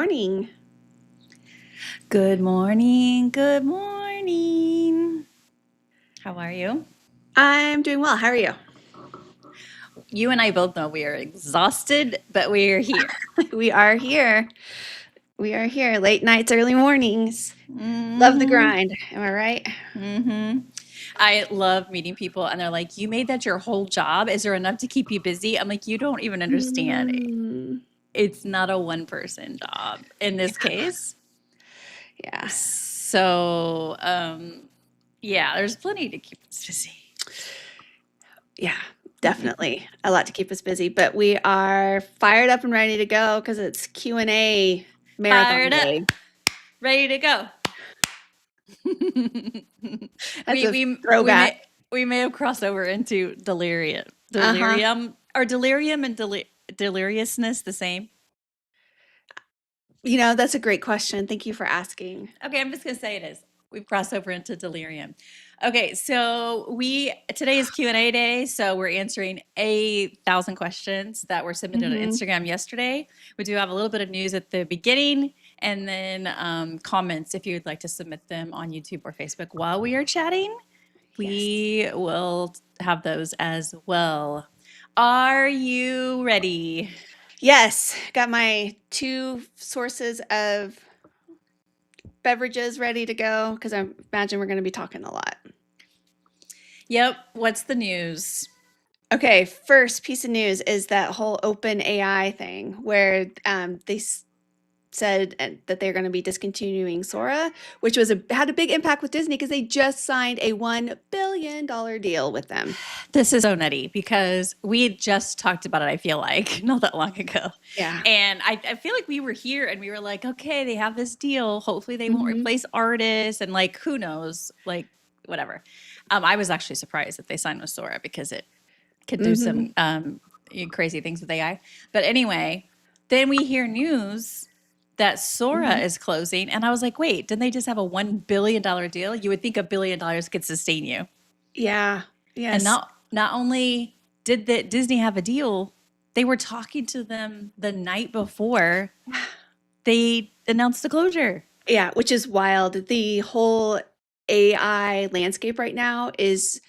Morning. Good morning. Good morning. How are you? I'm doing well. How are you? You and I both know we are exhausted, but we are here. We are here. We are here. Late nights, early mornings. Love the hmm grind. Am I right? hmm I love meeting people, and they're like, "You made that your whole job. Is there enough to keep you busy?" I'm like, "You don't even understand. Mm, It's not a one-person job in this case." yeah. So, yeah, there's plenty to keep us busy. Yeah. Definitely a lot to keep us busy, but we are fired up and ready to go because it's Q&A marathon Fired up, day. ready to go. That's we a we we throwback. may have crossed over into Uh-huh. delirium and deliriousness the same. That's a great question. Thank you for asking. Okay, I'm just gonna say it is. We've crossed over into delirium. Okay, so we today is Q&A day, so we're answering 1,000 questions that were submitted on Hmm. Instagram yesterday. We do have a little bit of news at the beginning, and then comments if you'd like to submit them on YouTube or Facebook while we are chatting. Yes. We will have those as well. Are you ready? Yes. Got my two sources of beverages ready to go because I imagine we're going to be talking a lot. Yep. What's the news? Okay, first piece of news is that whole open AI thing where said that they're going to be discontinuing Sora, which had a big impact with Disney because they just signed a $1 billion deal with them. This is so nutty because we had just talked about it, I feel like, not that long ago. Yeah. And I feel like we were here and we were like, okay, they have this deal. Hopefully they won't Hmm. replace artists and like who knows, like whatever. I was actually surprised that they signed with Sora because it could do Hmm. some crazy things with AI. But anyway, then we hear news that Sora Hmm. is closing, and I was like, wait, didn't they just have a $1 billion deal? You would think $1 billion could sustain you, Yeah. and Yes. not only did the Disney have a deal, they were talking to them the night before they announced the closure. Yeah, which is wild. The whole AI landscape right now is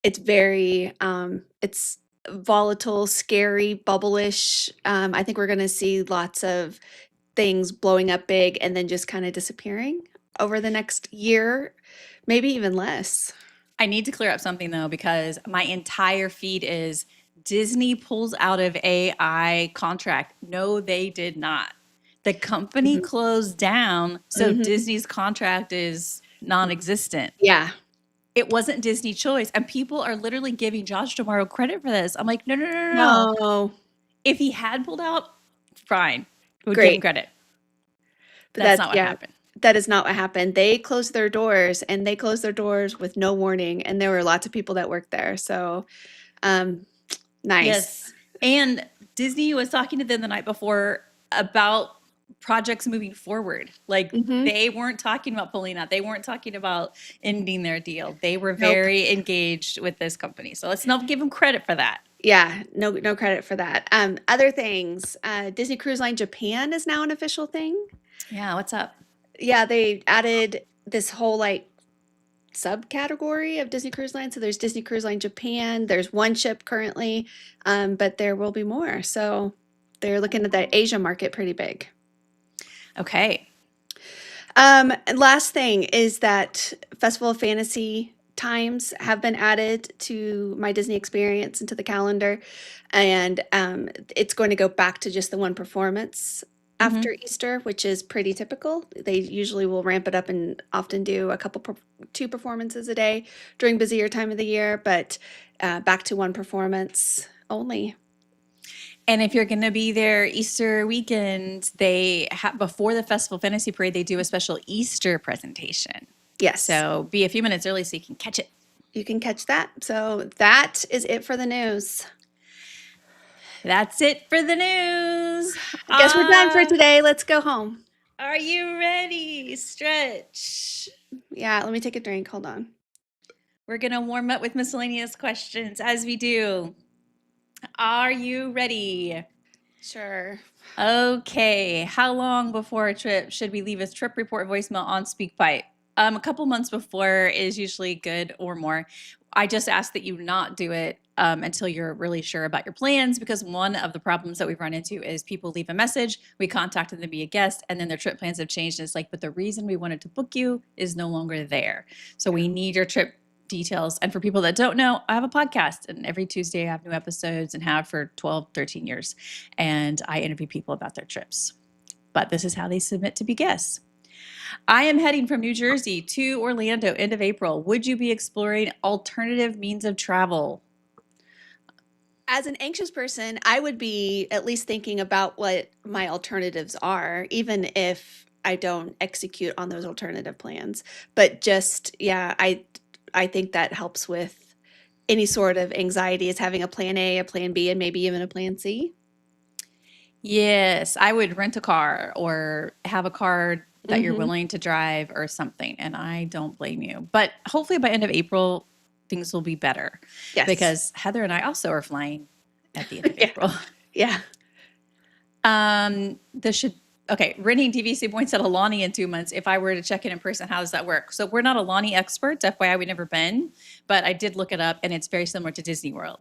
it's very it's volatile, scary, bubblish. I think we're going to see lots of things blowing up big and then just kind of disappearing over the next year, maybe even less. I need to clear up something though, because my entire feed is Disney pulls out of AI contract. No, they did not. The company Mhm. closed down, so Mhm. Disney's contract is non existent. Yeah. It wasn't Disney choice. And people are literally giving Josh tomorrow credit for this. I'm like, no, no, no, no, no. No. If he had pulled out, fine. Would give him Great. credit. But That's that's not what yeah. happened. That is not what happened. They closed their doors and they closed their doors with no warning and there were lots of people that worked there. So, um nice. Yes. And Disney was talking to them the night before about projects moving forward. Like Mhm. they weren't talking about pulling out. They weren't talking about ending their deal. They were Nope. very engaged with this company. So let's not give them credit for that. Yeah, no credit for that. Other things, Disney Cruise Line Japan is now an official thing. Yeah, what's up? Yeah, they added this whole like subcategory of Disney Cruise Line. So there's Disney Cruise Line Japan. There's one ship currently, but there will be more. So they're looking at the Asia market pretty big. Okay. And last thing is that Festival of Fantasy times have been added to my Disney experience into the calendar, and it's going to go back to just the one performance hmm after Easter, which is pretty typical. They usually will ramp it up and often do two performances a day during busier time of the year, but back to one performance only. And if you're going to be there Easter weekend, before the Festival Fantasy Parade, they do a special Easter presentation. Yes, So be a few minutes early so you can catch it. you can catch that. So that is it for the news. That's it for the news. I guess we're done for today. Let's go home. Are you ready? Stretch. Yeah, let me take a drink. Hold on. We're going to warm up with miscellaneous questions as we do. Are you ready? Sure. Okay, how long before a trip should we leave a trip report voicemail on SpeakPipe? A couple months before is usually good or more. I just ask that you not do it until you're really sure about your plans, because one of the problems that we've run into is people leave a message, we contacted them to be a guest, and then their trip plans have changed. And it's like, but the reason we wanted to book you is no longer there. So we need your trip details. And for people that don't know, I have a podcast, and every Tuesday I have new episodes and have for 12, 13 years. And I interview people about their trips. But this is how they submit to be guests. I am heading from New Jersey to Orlando end of April. Would you be exploring alternative means of travel? As an anxious person, I would be at least thinking about what my alternatives are, even if I don't execute on those alternative plans. But just, yeah, I think that helps with any sort of anxiety is having a plan A, a plan B, and maybe even a plan C. Yes, I would rent a car or have a car that you're Mm-hmm. willing to drive or something. And I don't blame you. But hopefully by end of April, things will be better, Yes. because Heather and I also are flying at the end of Yeah. April. Yeah. This should okay. Renting DVC points at Alani in 2 months. If I were to check in person, how does that work? So we're not Alani experts. FYI, we've never been, but I did look it up, and it's very similar to Disney World,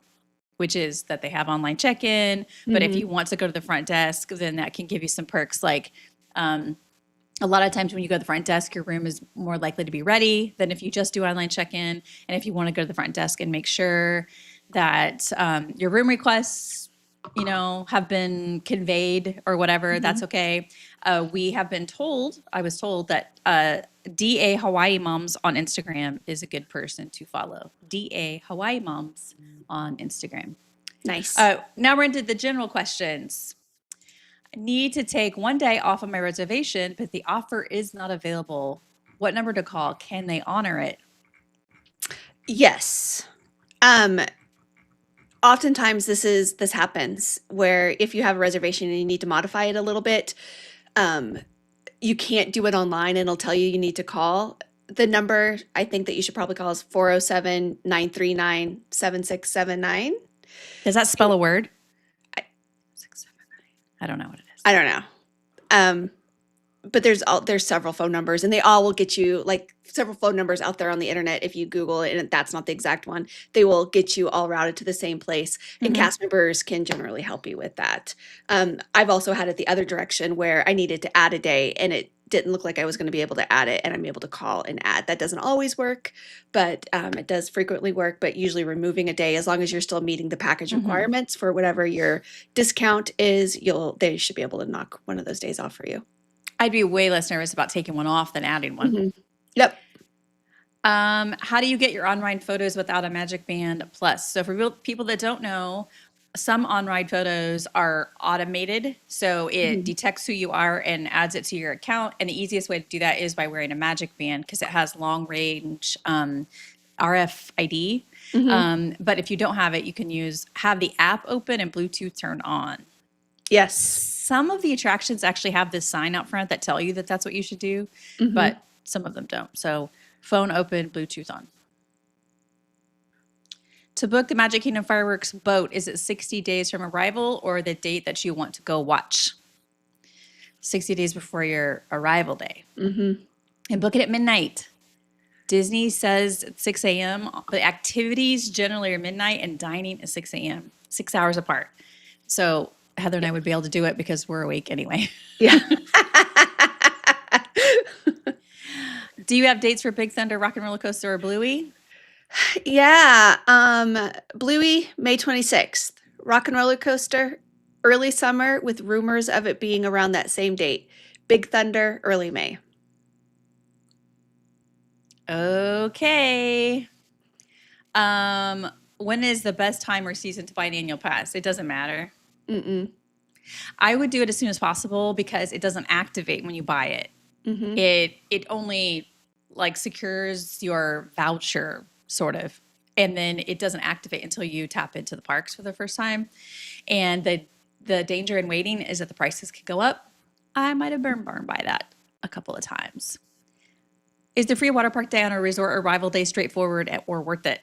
which is that they have online check-in. But if Mm-hmm. you want to go to the front desk, then that can give you some perks. Like a lot of times when you go to the front desk, your room is more likely to be ready than if you just do online check-in. And if you want to go to the front desk and make sure that your room requests, have been conveyed or whatever, Mm-hmm. that's okay. We have been told, I was told that DA Hawaii Moms on Instagram is a good person to follow. DA Hawaii Moms on Instagram. Nice. Now we're into the general questions. I need to take one day off of my reservation, but the offer is not available. What number to call? Can they honor it? Yes. Um, Oftentimes this happens where if you have a reservation and you need to modify it a little bit, um, you can't do it online and it'll tell you need to call. The number I think that you should probably call is 407-939-7679. Does that spell a word? I, 679. I don't know what it is. I don't know. Um, but there's several phone numbers and they all will get you like several phone numbers out there on the internet. If you Google it and that's not the exact one, they will get you all routed to the same place, and Mm-hmm. cast members can generally help you with that. I've also had it the other direction where I needed to add a day and it didn't look like I was going to be able to add it, and I'm able to call and add. That doesn't always work, but it does frequently work. But usually removing a day, as long as you're still meeting the package Mm-hmm. requirements for whatever your discount is, they should be able to knock one of those days off for you. I'd be way less nervous about taking one off than adding one. Mhm. Yep. How do you get your on-ride photos without a Magic Band Plus? So for people that don't know, some on-ride photos are automated. So it Mhm. detects who you are and adds it to your account. And the easiest way to do that is by wearing a Magic Band, because it has long range RFID. Mhm. But if you don't have it, you can have the app open and Bluetooth turned on. Yes. Some of the attractions actually have this sign out front that tell you that that's what you should do, Mhm. but some of them don't. So phone open, Bluetooth on. To book the Magic Kingdom fireworks boat, is it 60 days from arrival or the date that you want to go watch? 60 days before your arrival day. Mhm. And book it at midnight. Disney says at 6 a.m. The activities generally are midnight and dining is 6 a.m., 6 hours apart. So Heather and I would be able to do it because we're awake anyway. Yeah. Do you have dates for Big Thunder, Rock and Roller Coaster, or Bluey? Yeah. Bluey, May 26th. Rock and Roller Coaster, early summer with rumors of it being around that same date. Big Thunder, early May. Okay. When is the best time or season to buy an annual pass? It doesn't matter. Mm-mm. I would do it as soon as possible because it doesn't activate when you buy it. Mm-hmm. It only like secures your voucher sort of, and then it doesn't activate until you tap into the parks for the first time. And the danger in waiting is that the prices could go up. I might have been burned by that a couple of times. Is the free water park day on a resort arrival day straightforward or worth it?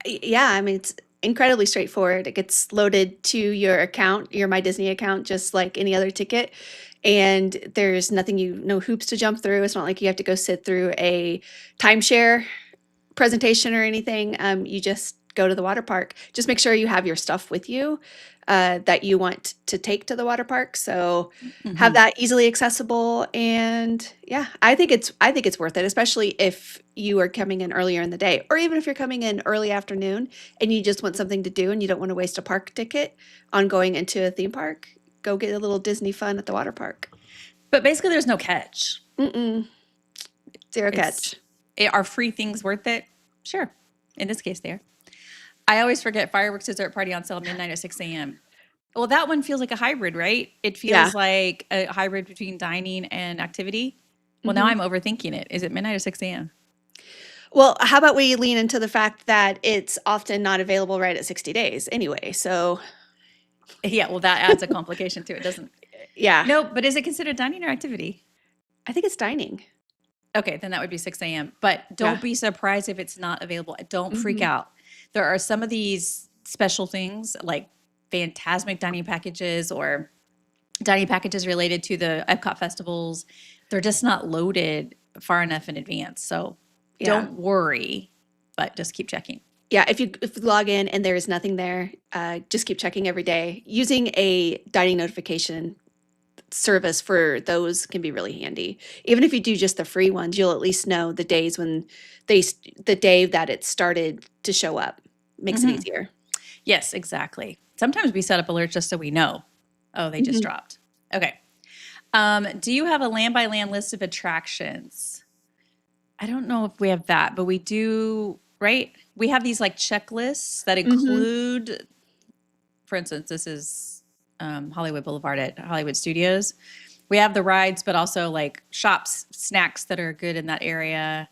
Yeah, I mean, incredibly straightforward. It gets loaded to your account, your My Disney account, just like any other ticket. And there's nothing no hoops to jump through. It's not like you have to go sit through a timeshare presentation or anything. You just go to the water park. Just make sure you have your stuff with you that you want to take to the water park. So have Mhm. that easily accessible. And yeah, I think it's worth it, especially if you are coming in earlier in the day, or even if you're coming in early afternoon and you just want something to do and you don't want to waste a park ticket on going into a theme park. Go get a little Disney fun at the water park. But basically, there's no catch. Mm-mm, zero It's catch. are free things worth it? Sure. In this case, they are. I always forget fireworks dessert party on sale midnight at 6 a.m. Well, that one feels like a hybrid, right? It Yeah. feels like a hybrid between dining and activity. Well, now Hmm. I'm overthinking it. Is it midnight or 6 a.m.? Well, how about we lean into the fact that it's often not available right at 60 days anyway. So, Yeah, well, that adds a complication to it, doesn't? yeah, No, but is it considered dining or activity? I think it's dining. Okay, then that would be 6 a.m. But Yeah. don't be surprised if it's not available. Don't freak Hmm. out. There are some of these special things like Phantasmic dining packages or dining packages related to the Epcot festivals. They're just not loaded far enough in advance. So Yeah. don't worry, but just keep checking. Yeah. If you log in and there is nothing there, just keep checking every day. Using a dining notification service for those can be really handy. Even if you do just the free ones, you'll at least know the days when the day that it started to show up. Makes it Hmm. easier. Yes, exactly. Sometimes we set up alerts just so we know, oh, they just Hmm. dropped. Okay. Do you have a land by land list of attractions? I don't know if we have that, but we do, right? We have these like checklists that Hmm. include, for instance, this is Hollywood Boulevard at Hollywood Studios. We have the rides, but also like shops, snacks that are good in that area,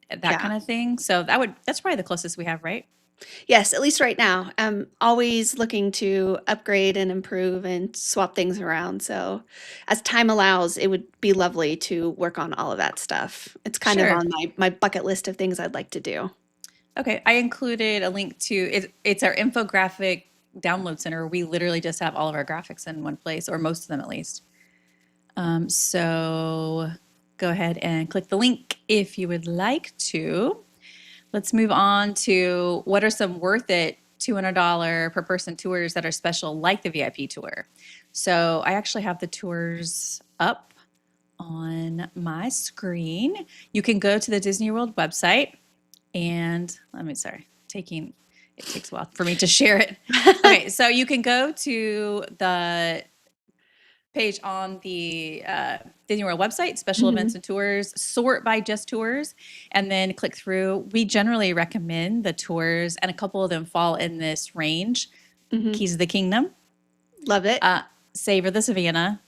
that Yeah. kind of thing. So that's probably the closest we have, right? Yes, at least right now. I'm always looking to upgrade and improve and swap things around. So, as time allows, it would be lovely to work on all of that stuff. It's kind of Sure. on my bucket list of things I'd like to do. Okay. I included a link to it. It's our infographic download center. We literally just have all of our graphics in one place, or most of them at least. So go ahead and click the link if you would like to. Let's move on to what are some worth it $200 per person tours that are special, like the VIP tour. So I actually have the tours up on my screen. You can go to the Disney World website and it takes a while for me to share it. Okay, so you can go to the page on the Disney World website, special events Hmm. and tours, sort by just tours, and then click through. We generally recommend the tours, and a couple of them fall in this range: Hmm. Keys of the Kingdom, Love it. uh, Savor the Savannah,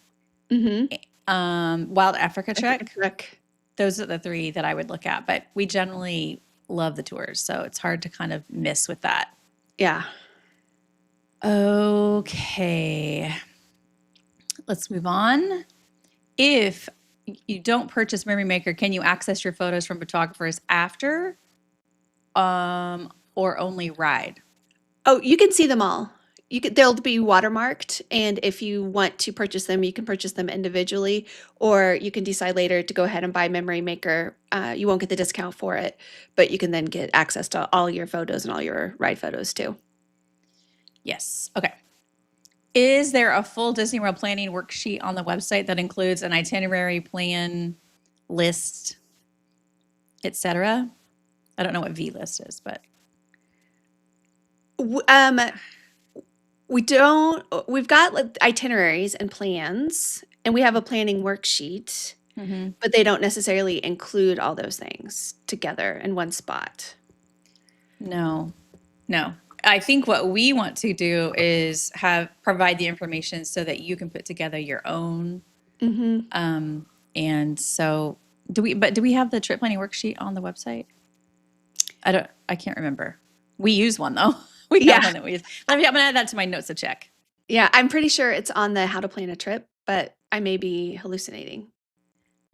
Hmm. Wild Africa Africa Trek. Trek. Those are the three that I would look at, but we generally love the tours, so it's hard to kind of miss with that. Yeah. Okay, let's move on. If you don't purchase Memory Maker, can you access your photos from photographers after or only ride? Oh, you can see them all. They'll be watermarked, and if you want to purchase them, you can purchase them individually, or you can decide later to go ahead and buy Memory Maker. You won't get the discount for it, but you can then get access to all your photos and all your ride photos too. Yes. Okay. Is there a full Disney World planning worksheet on the website that includes an itinerary plan, list, etc.? I don't know what V list is, but W- Um, we don't. We've got like, itineraries and plans, and we have a planning worksheet, mhm. but they don't necessarily include all those things together in one spot. No, no. I think what we want to do is have provide the information so that you can put together your own. Hmm. And so do we, but do we have the trip planning worksheet on the website? I can't remember. We use one though. We Yeah, have one that we use. I'm gonna add that to my notes to check. yeah. I'm pretty sure it's on the How to Plan a Trip, but I may be hallucinating.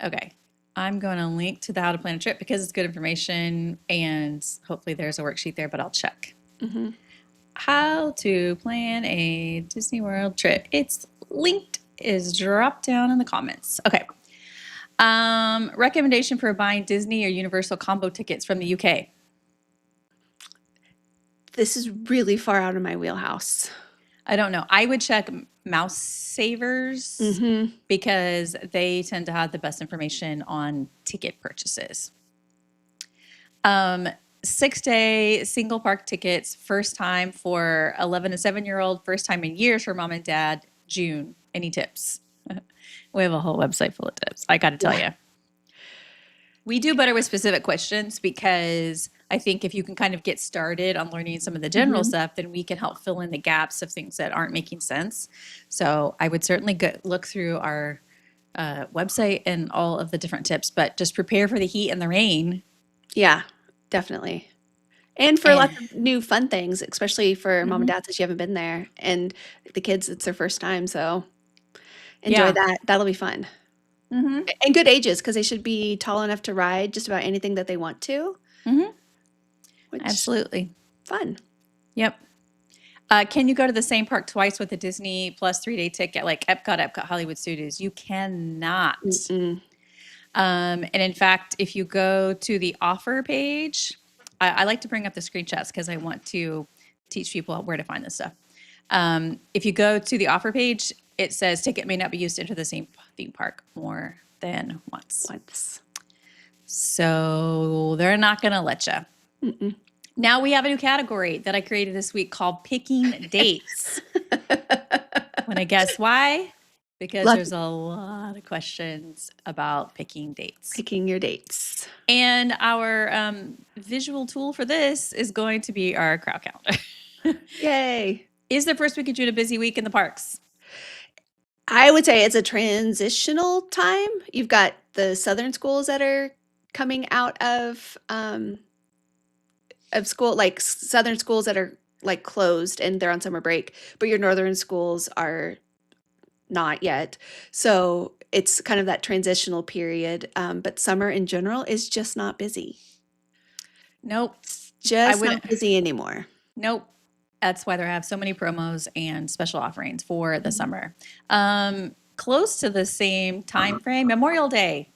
Okay. I'm going to link to the how to plan a trip because it's good information and hopefully there's a worksheet there, but I'll check. Hmm. how to plan a Disney World trip. It's linked, is dropped down in the comments. Okay. Recommendation for buying Disney or Universal combo tickets from the UK. This is really far out of my wheelhouse. I don't know. I would check Mouse Savers Mm-hmm. because they tend to have the best information on ticket purchases. 6-day single park tickets, first time for 11 to 7-year-old, first time in years for mom and dad, June. Any tips? We have a whole website full of tips. I got to tell you. We do better with specific questions because I think if you can kind of get started on learning some of the general stuff, then we can help fill in the gaps of things that aren't making sense. So I would certainly look through our website and all of the different tips, but just prepare for the heat and the rain. Yeah, definitely. And for And lots of new fun things, especially for mom and dad since you haven't been there. And the kids, it's their first time, so enjoy yeah. that. That'll be fun. Mm-hmm. And good ages, because they should be tall enough to ride just about anything that they want to, Mm-hmm. which Absolutely. fun. Yep. Can you go to the same park twice with a Disney plus 3-day ticket like Epcot Hollywood Studios? You cannot. Mm-mm. And in fact, if you go to the offer page, I like to bring up the screenshots because I want to teach people where to find this stuff. If you go to the offer page, it says ticket may not be used to enter the same theme park more than once. So they're not going to let you. Mm-mm. Now we have a new category that I created this week called picking dates. Want to guess why? Because there's a lot of questions about picking dates. Picking your dates. And our visual tool for this is going to be our crowd calendar. Yay. Is the first week of June a busy week in the parks? I would say it's a transitional time. You've got the southern schools that are coming out of school, like southern schools that are like closed and they're on summer break, but your northern schools are not yet. So it's kind of that transitional period. But summer in general is just not busy. Nope. Just not busy anymore. Nope. That's why they have so many promos and special offerings for the summer. Close to the same time frame, Memorial Day.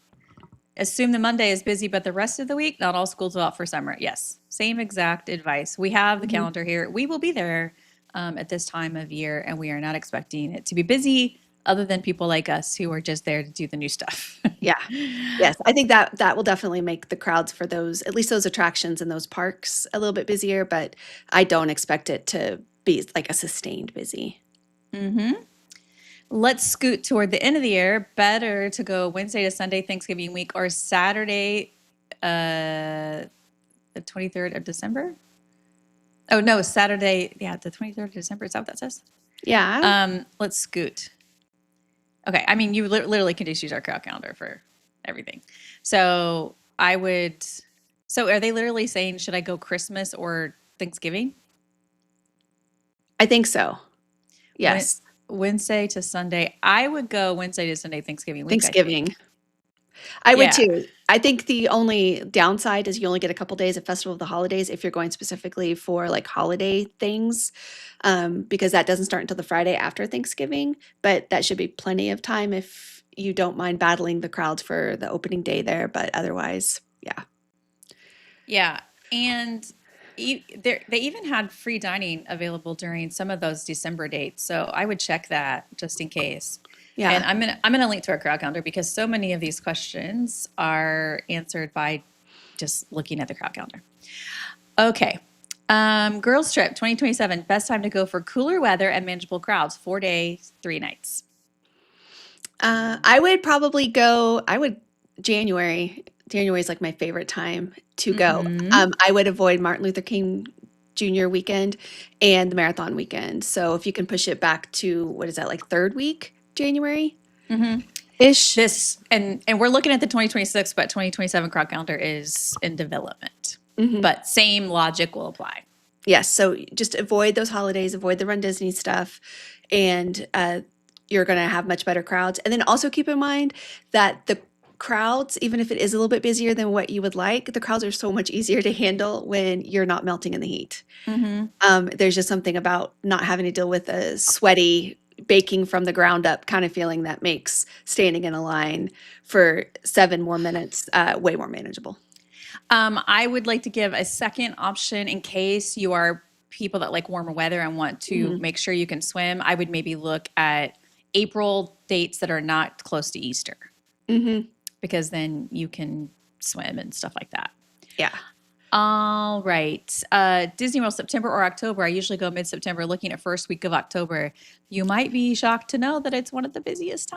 Assume the Monday is busy, but the rest of the week, not all schools are out for summer. Yes, same exact advice. We have the calendar here. We will be there at this time of year, and we are not expecting it to be busy other than people like us who are just there to do the new stuff. Yeah. Yes. I think that will definitely make the crowds for those, at least those attractions in those parks, a little bit busier, but I don't expect it to be like a sustained busy. Let's scoot toward the end of the year. Better to go Wednesday to Sunday, Thanksgiving week, or Saturday, the 23rd of December? Oh, no, Saturday. Yeah, the 23rd of December. Is that what that says? Yeah. Let's scoot. Okay. I mean, you literally can just use our crowd calendar for everything. So I would. So are they literally saying, should I go Christmas or Thanksgiving? I think so. Yes. Wednesday to Sunday. I would go Wednesday to Sunday, Thanksgiving week. Thanksgiving. I would too. I think the only downside is you only get a couple days of Festival of the Holidays if you're going specifically for like holiday things, because that doesn't start until the Friday after Thanksgiving. But that should be plenty of time if you don't mind battling the crowds for the opening day there. But otherwise, yeah. Yeah. And they even had free dining available during some of those December dates. So I would check that just in case. Yeah. And I'm gonna link to our crowd calendar because so many of these questions are answered by just looking at the crowd calendar. Okay. Girls trip 2027. Best time to go for cooler weather and manageable crowds. 4 days, 3 nights. I would probably go. January. January is like my favorite time to go. I would avoid Martin Luther King Jr. weekend and the marathon weekend. So if you can push it back to, what is that, like third week, January? Ish. And we're looking at the 2026, but 2027 crowd calendar is in development. But same logic will apply. Yes. So just avoid those holidays, avoid the Run Disney stuff, and you're going to have much better crowds. And then also keep in mind that crowds, even if it is a little bit busier than what you would like, the crowds are so much easier to handle when you're not melting in the heat. Mm-hmm. There's just something about not having to deal with a sweaty, baking from the ground up kind of feeling that makes standing in a line for 7 more minutes way more manageable. I would like to give a second option in case you are people that like warmer weather and want to Mhm. make sure you can swim. I would maybe look at April dates that are not close to Easter Mhm. because then you can swim and stuff like that. Yeah. All right. Disney World, September or October. I usually go mid-September, looking at first week of October. You might be shocked to know that it's one of the busiest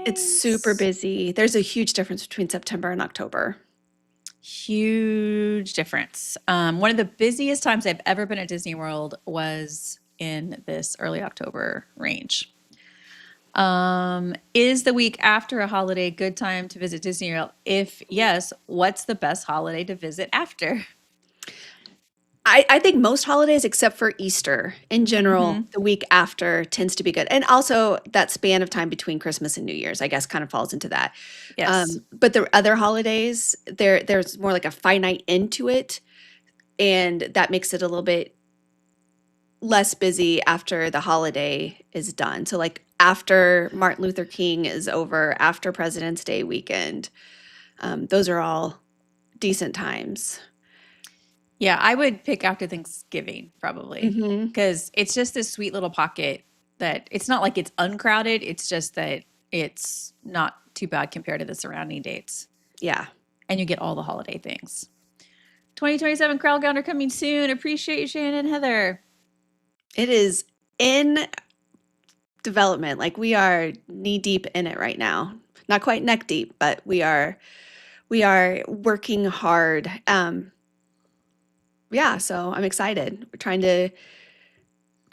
It's super times. busy. There's a huge difference between September and October. Huge difference. One of the busiest times I've ever been at Disney World was in this early October range. Is the week after a holiday a good time to visit Disney World? If yes, what's the best holiday to visit after? I think most holidays, except for Easter, in general, Mm-hmm. the week after tends to be good. And also that span of time between Christmas and New Year's, I guess, kind of falls into that. Yes. But the other holidays, there's more like a finite end to it, and that makes it a little bit less busy after the holiday is done. So like after Martin Luther King is over, after President's Day weekend, those are all decent times. Yeah, I would pick after Thanksgiving probably Hmm. because it's just this sweet little pocket that it's not like it's uncrowded. It's just that it's not too bad compared to the surrounding dates. Yeah, And you get all the holiday things. 2027 Crowd Calendar coming soon. Appreciate you, Shannon and Heather. it is in development. Like we are knee deep in it right now. Not quite neck deep, but we are working hard. Yeah, so I'm excited. We're trying to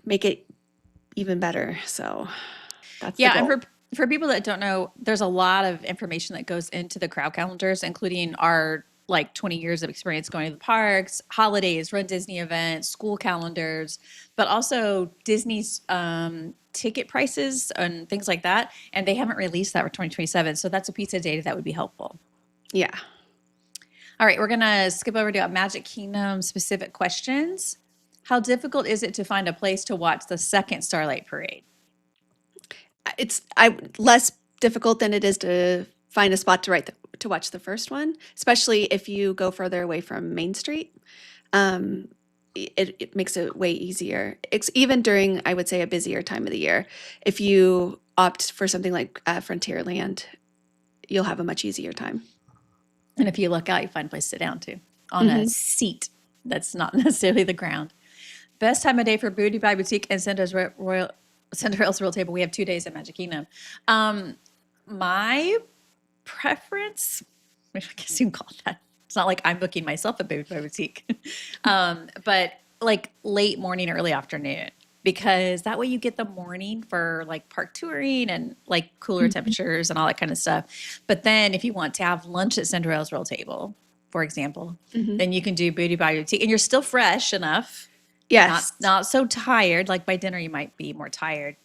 make it even better. So that's the Yeah, and goal. for people that don't know, there's a lot of information that goes into the crowd calendars, including our like 20 years of experience going to the parks, holidays, Run Disney events, school calendars, but also Disney's ticket prices and things like that. And they haven't released that for 2027. So that's a piece of data that would be helpful. Yeah. All right, we're going to skip over to Magic Kingdom specific questions. How difficult is it to find a place to watch the second Starlight Parade? It's less difficult than it is to find a spot to watch the first one, especially if you go further away from Main Street. Um, it makes it way easier. It's even during, I would say, a busier time of the year. If you opt for something like Frontierland, you'll have a much easier time. And if you look out, you find a place to sit down too on a Hmm. seat that's not necessarily the ground. Best time of day for Booty by Boutique and Cinderella's Royal Table. We have 2 days at Magic Kingdom. My preference, I guess you can call it that. It's not like I'm booking myself a Booty by Boutique, but like late morning, early afternoon, because that way you get the morning for like park touring and like cooler Hmm. temperatures and all that kind of stuff. But then if you want to have lunch at Cinderella's Royal Table, for example, Hmm. then you can do Booty by Boutique, and you're still fresh enough, not Yes. not so tired. Like by dinner, you might be more tired,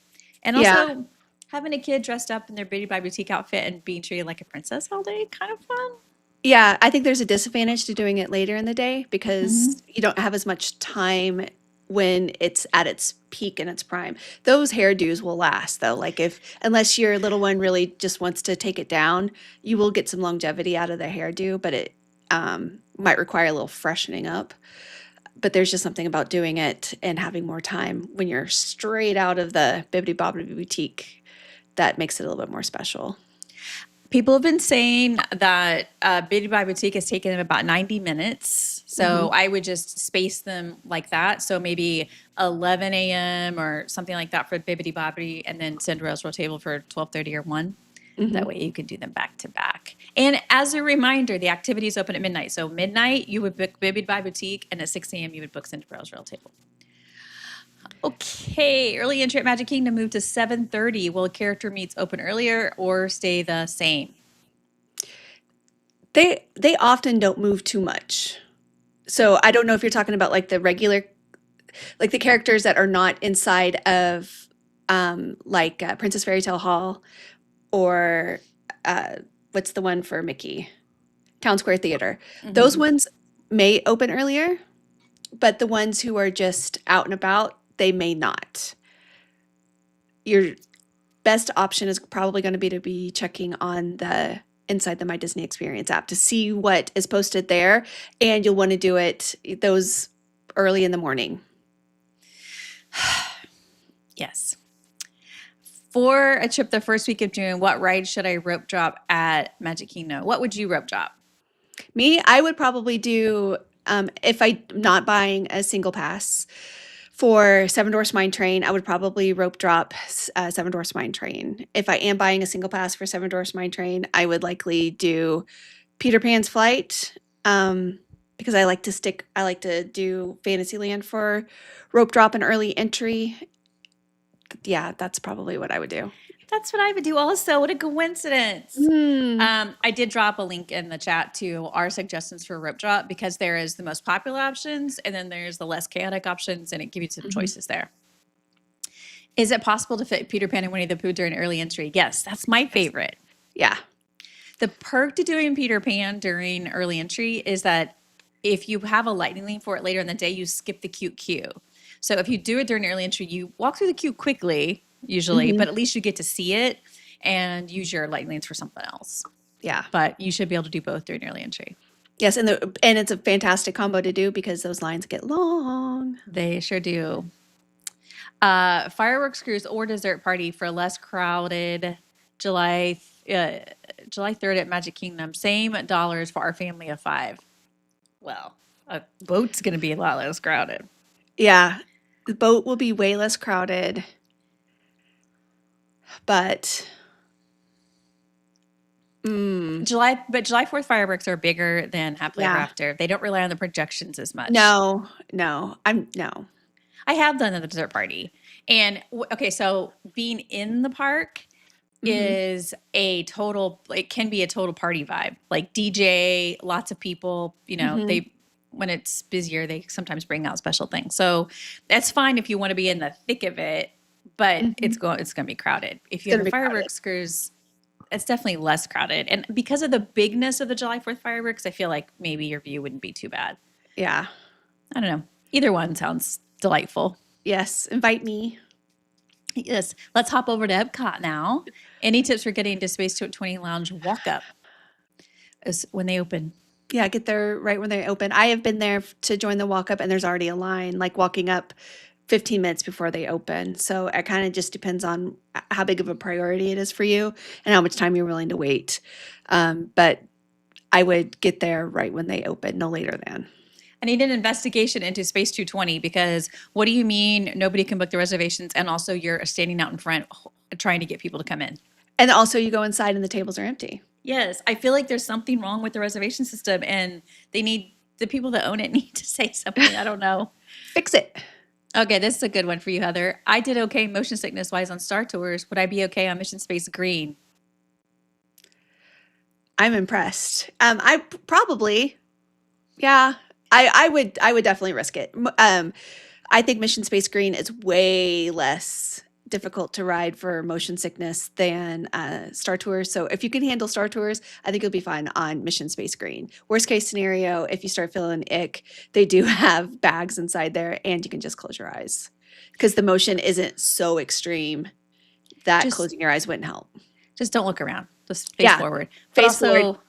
and Yeah. also having a kid dressed up in their Beauty by Boutique outfit and being treated like a princess all day, kind of fun. Yeah, I think there's a disadvantage to doing it later in the day Hmm. because you don't have as much time when it's at its peak and its prime. Those hairdos will last though. Like if unless your little one really just wants to take it down, you will get some longevity out of the hairdo, but it might require a little freshening up. But there's just something about doing it and having more time when you're straight out of the Bibbidi Bobbidi Boutique that makes it a little bit more special. People have been saying that Beauty by Boutique has taken them about 90 minutes. So Hmm. I would just space them like that. So maybe 11 a.m. or something like that for Bibbidi Bobbidi, and then Cinderella's Royal Table for 12:30 or 1. That Hmm. way you could do them back to back. And as a reminder, the activities open at midnight. So midnight, you would book Bibbidi by Boutique, and at 6 a.m., you would book Cinderella's Royal Table. Okay, early entry at Magic Kingdom moved to 7:30. Will character meets open earlier or stay the same? They often don't move too much. So I don't know if you're talking about like the regular, like the characters that are not inside of Princess Fairy Tale Hall or what's the one for Mickey? Town Square Theater. Those Mhm. ones may open earlier, but the ones who are just out and about, they may not. Your best option is probably going to be checking on the inside the My Disney Experience app to see what is posted there, and you'll want to do it those early in the morning. Yes. For a trip the first week of June, what ride should I rope drop at Magic Kingdom? What would you rope drop? Me, I would probably do if I'm not buying a single pass for Seven Dwarfs Mine Train, I would probably rope drop Seven Dwarfs Mine Train. If I am buying a single pass for Seven Dwarfs Mine Train, I would likely do Peter Pan's Flight, because I like to do Fantasyland for rope drop and early entry. Yeah, that's probably what I would do. That's what I would do also. What a coincidence. Mm. I did drop a link in the chat to our suggestions for rope drop because there is the most popular options and then there's the less chaotic options, and it gives you some Mhm. choices there. Is it possible to fit Peter Pan and Winnie the Pooh during early entry? Yes, that's my Yes. favorite. Yeah. The perk to doing Peter Pan during early entry is that if you have a lightning lane for it later in the day, you skip the cute queue. So if you do it during early entry, you walk through the queue quickly, usually, Mhm. but at least you get to see it and use your lightning lanes for something else. Yeah. But you should be able to do both during early entry. Yes, and it's a fantastic combo to do because those lines get long. They sure do. Fireworks cruise or dessert party for a less crowded July uh, July 3rd at Magic Kingdom. Same dollars for our family of 5. Well, a boat's going to be a lot less crowded. Yeah, the boat will be way less crowded, but July 4th fireworks are bigger than Happily Ever yeah, After. They don't rely on the projections as much. no, no, I'm no. I have done the dessert party. And okay, so being in the park Mhm, is it can be a total party vibe. Like DJ, lots of people, mhm, they when it's busier, they sometimes bring out special things. So that's fine if you want to be in the thick of it, but mhm. it's going to be crowded. If It's you have gonna the be crowded. fireworks cruise, it's definitely less crowded. And because of the bigness of the July 4th fireworks, I feel like maybe your view wouldn't be too bad. Yeah. I don't know. Either one sounds delightful. Yes, invite me. Yes. Let's hop over to Epcot now. Any tips for getting to Space 20 Lounge walk up is when they open? Yeah, get there right when they open. I have been there to join the walk up, and there's already a line, like walking up 15 minutes before they open. So it kind of just depends on how big of a priority it is for you and how much time you're willing to wait. But I would get there right when they open, no later than. I need an investigation into Space 220 because what do you mean nobody can book the reservations and also you're standing out in front trying to get people to come in? And also, you go inside and the tables are empty. Yes, I feel like there's something wrong with the reservation system and the people that own it need to say something. I don't know. Fix it. Okay, this is a good one for you, Heather. I did okay motion sickness wise on Star Tours. Would I be okay on Mission Space Green? I'm impressed. Probably, yeah. I would definitely risk it. I think Mission Space Green is way less difficult to ride for motion sickness than Star Tours. So if you can handle Star Tours, I think you'll be fine on Mission Space Green. Worst case scenario, if you start feeling ick, they do have bags inside there, and you can just close your eyes because the motion isn't so extreme that Just closing your eyes wouldn't help. just don't look around. Just face Yeah, forward. But face forward. also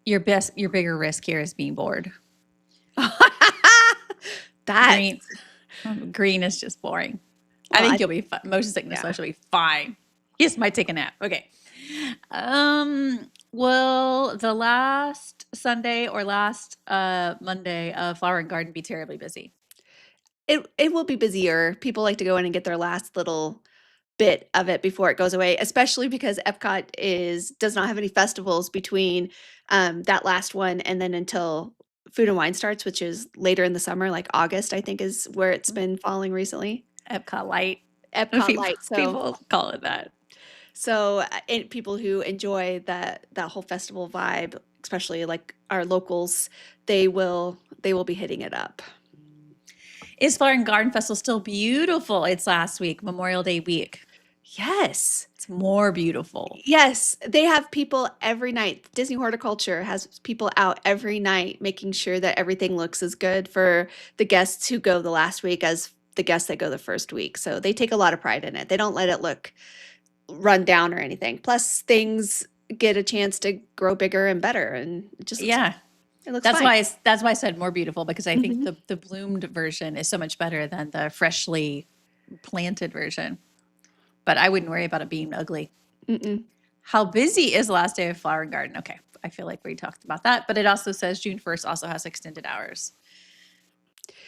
your bigger risk here is being bored. That Green is just boring. I well, think you'll be fine. Motion sickness, so yeah. she'll be fine. Yes, might take a nap. Okay. Will the last Sunday or last Monday of Flower and Garden be terribly busy? It will be busier. People like to go in and get their last little bit of it before it goes away, especially because Epcot does not have any festivals between that last one and then until Food and Wine starts, which is later in the summer, like August, I think is where it's been falling recently. Epcot Light. Epcot People, Light. So people call it that. people who enjoy that whole festival vibe, especially like our locals, they will be hitting it up. Is Flower and Garden Festival still beautiful? It's last week, Memorial Day week. Yes. It's more beautiful. Yes, they have people every night. Disney Horticulture has people out every night making sure that everything looks as good for the guests who go the last week as the guests that go the first week. So they take a lot of pride in it. They don't let it look run down or anything. Plus, things get a chance to grow bigger and better, and Yeah. it looks That's fine. why that's why I said more beautiful, because I think Mhm. the bloomed version is so much better than the freshly planted version. But I wouldn't worry about it being ugly. Mm-mm. How busy is the last day of Flower and Garden? Okay, I feel like we talked about that, but it also says June 1st also has extended hours.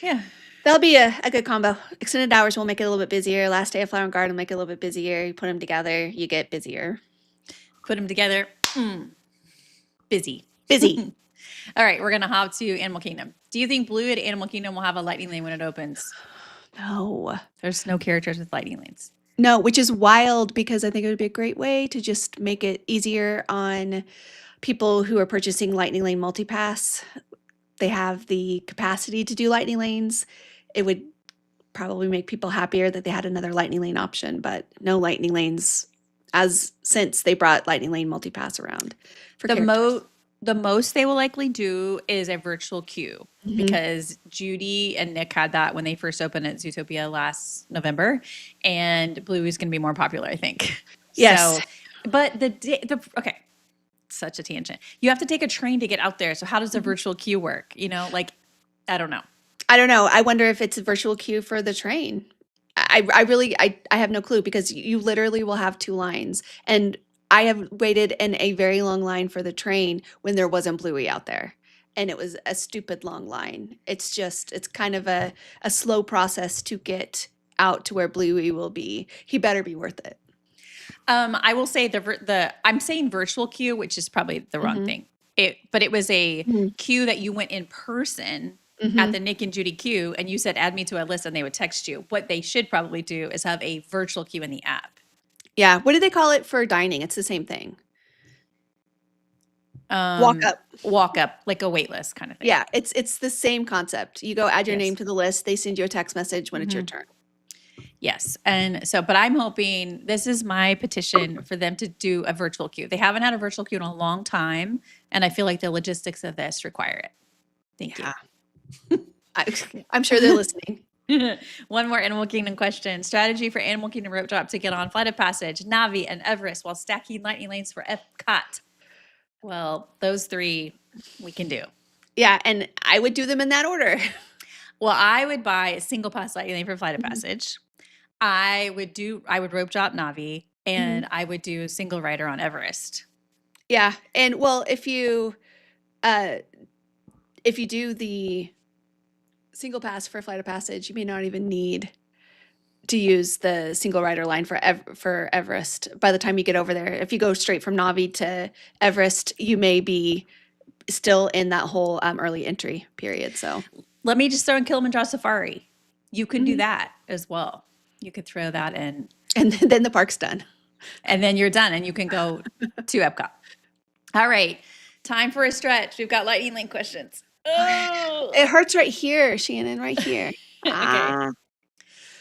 Yeah. That'll be a good combo. Extended hours will make it a little bit busier. Last day of Flower and Garden will make it a little bit busier. You put them together, you get busier. Put them together. Busy. Busy. All right, we're gonna hop to Animal Kingdom. Do you think Blue at Animal Kingdom will have a lightning lane when it opens? No. There's no characters with lightning lanes. No, which is wild because I think it would be a great way to just make it easier on people who are purchasing Lightning Lane Multipass. They have the capacity to do Lightning Lanes. It would probably make people happier that they had another Lightning Lane option, but no Lightning Lanes as since they brought Lightning Lane Multipass around for The characters. most they will likely do is a virtual queue, Mhm. because Judy and Nick had that when they first opened at Zootopia last November, and Blue is going to be more popular, I think. Yes. So, but the okay, such a tangent. You have to take a train to get out there. So how does a Mhm. virtual queue work? You know, like I don't know. I don't know. I wonder if it's a virtual queue for the train. I really I have no clue because you literally will have 2 lines, and I have waited in a very long line for the train when there wasn't Bluey out there, and it was a stupid long line. It's kind of a slow process to get out to where Bluey will be. He better be worth it. I will say the I'm saying virtual queue, which is probably the wrong Mhm. thing. But it was a Mhm. queue that you went in person at Mhm. the Nick and Judy queue, and you said add me to a list, and they would text you. What they should probably do is have a virtual queue in the app. Yeah, what do they call it for dining? It's the same thing. Walk Um, up. Walk up like a wait list kind of thing. Yeah, it's the same concept. You go add your name Yes. to the list, they send you a text message when it's your Hmm. turn. Yes. And so, but I'm hoping, this is my petition for them to do a virtual queue. They haven't had a virtual queue in a long time, and I feel like the logistics of this require it. Thank you. Yeah. I I'm sure they're listening. One more Animal Kingdom question. Strategy for Animal Kingdom rope drop to get on Flight of Passage, Navi, and Everest while stacking lightning lanes for Epcot. Well, those three we can do. Yeah, and I would do them in that order. Well, I would buy a single pass lightning lane for Flight of Mhm, Passage. I would rope drop Navi, mhm. and I would do single rider on Everest. Yeah, and well, uh, if you do the single pass for Flight of Passage, you may not even need to use the single rider line for Everest. By the time you get over there, if you go straight from Navi to Everest, you may be still in that whole, early entry period, so Let me just throw in Kilimanjaro Safari. You can do mhm, that as well. You could throw that in, and then the park's done. and then you're done, and you can go to Epcot. All right, time for a stretch. We've got lightning lane questions. It Oh, hurts right here, Shannon, right here. okay. Ah.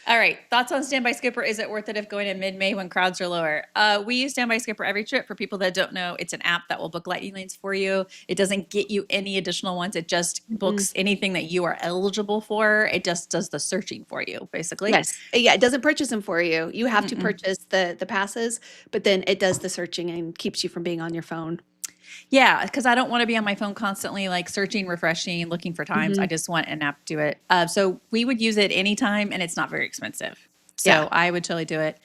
All right. Thoughts on Standby Skipper? Is it worth it if going in mid-May when crowds are lower? We use Standby Skipper every trip. For people that don't know, it's an app that will book lightning lanes for you. It doesn't get you any additional ones. It just Mm-mm. books anything that you are eligible for. It just does the searching for you, basically. Yes. Yeah, it doesn't purchase them for you. You have to Mm-mm. purchase the passes, but then it does the searching and keeps you from being on your phone. Yeah, because I don't want to be on my phone constantly, like searching, refreshing, looking for times. I Mhm. just want an app to do it. So we would use it anytime, and it's not very expensive. Yeah. So I would totally do it.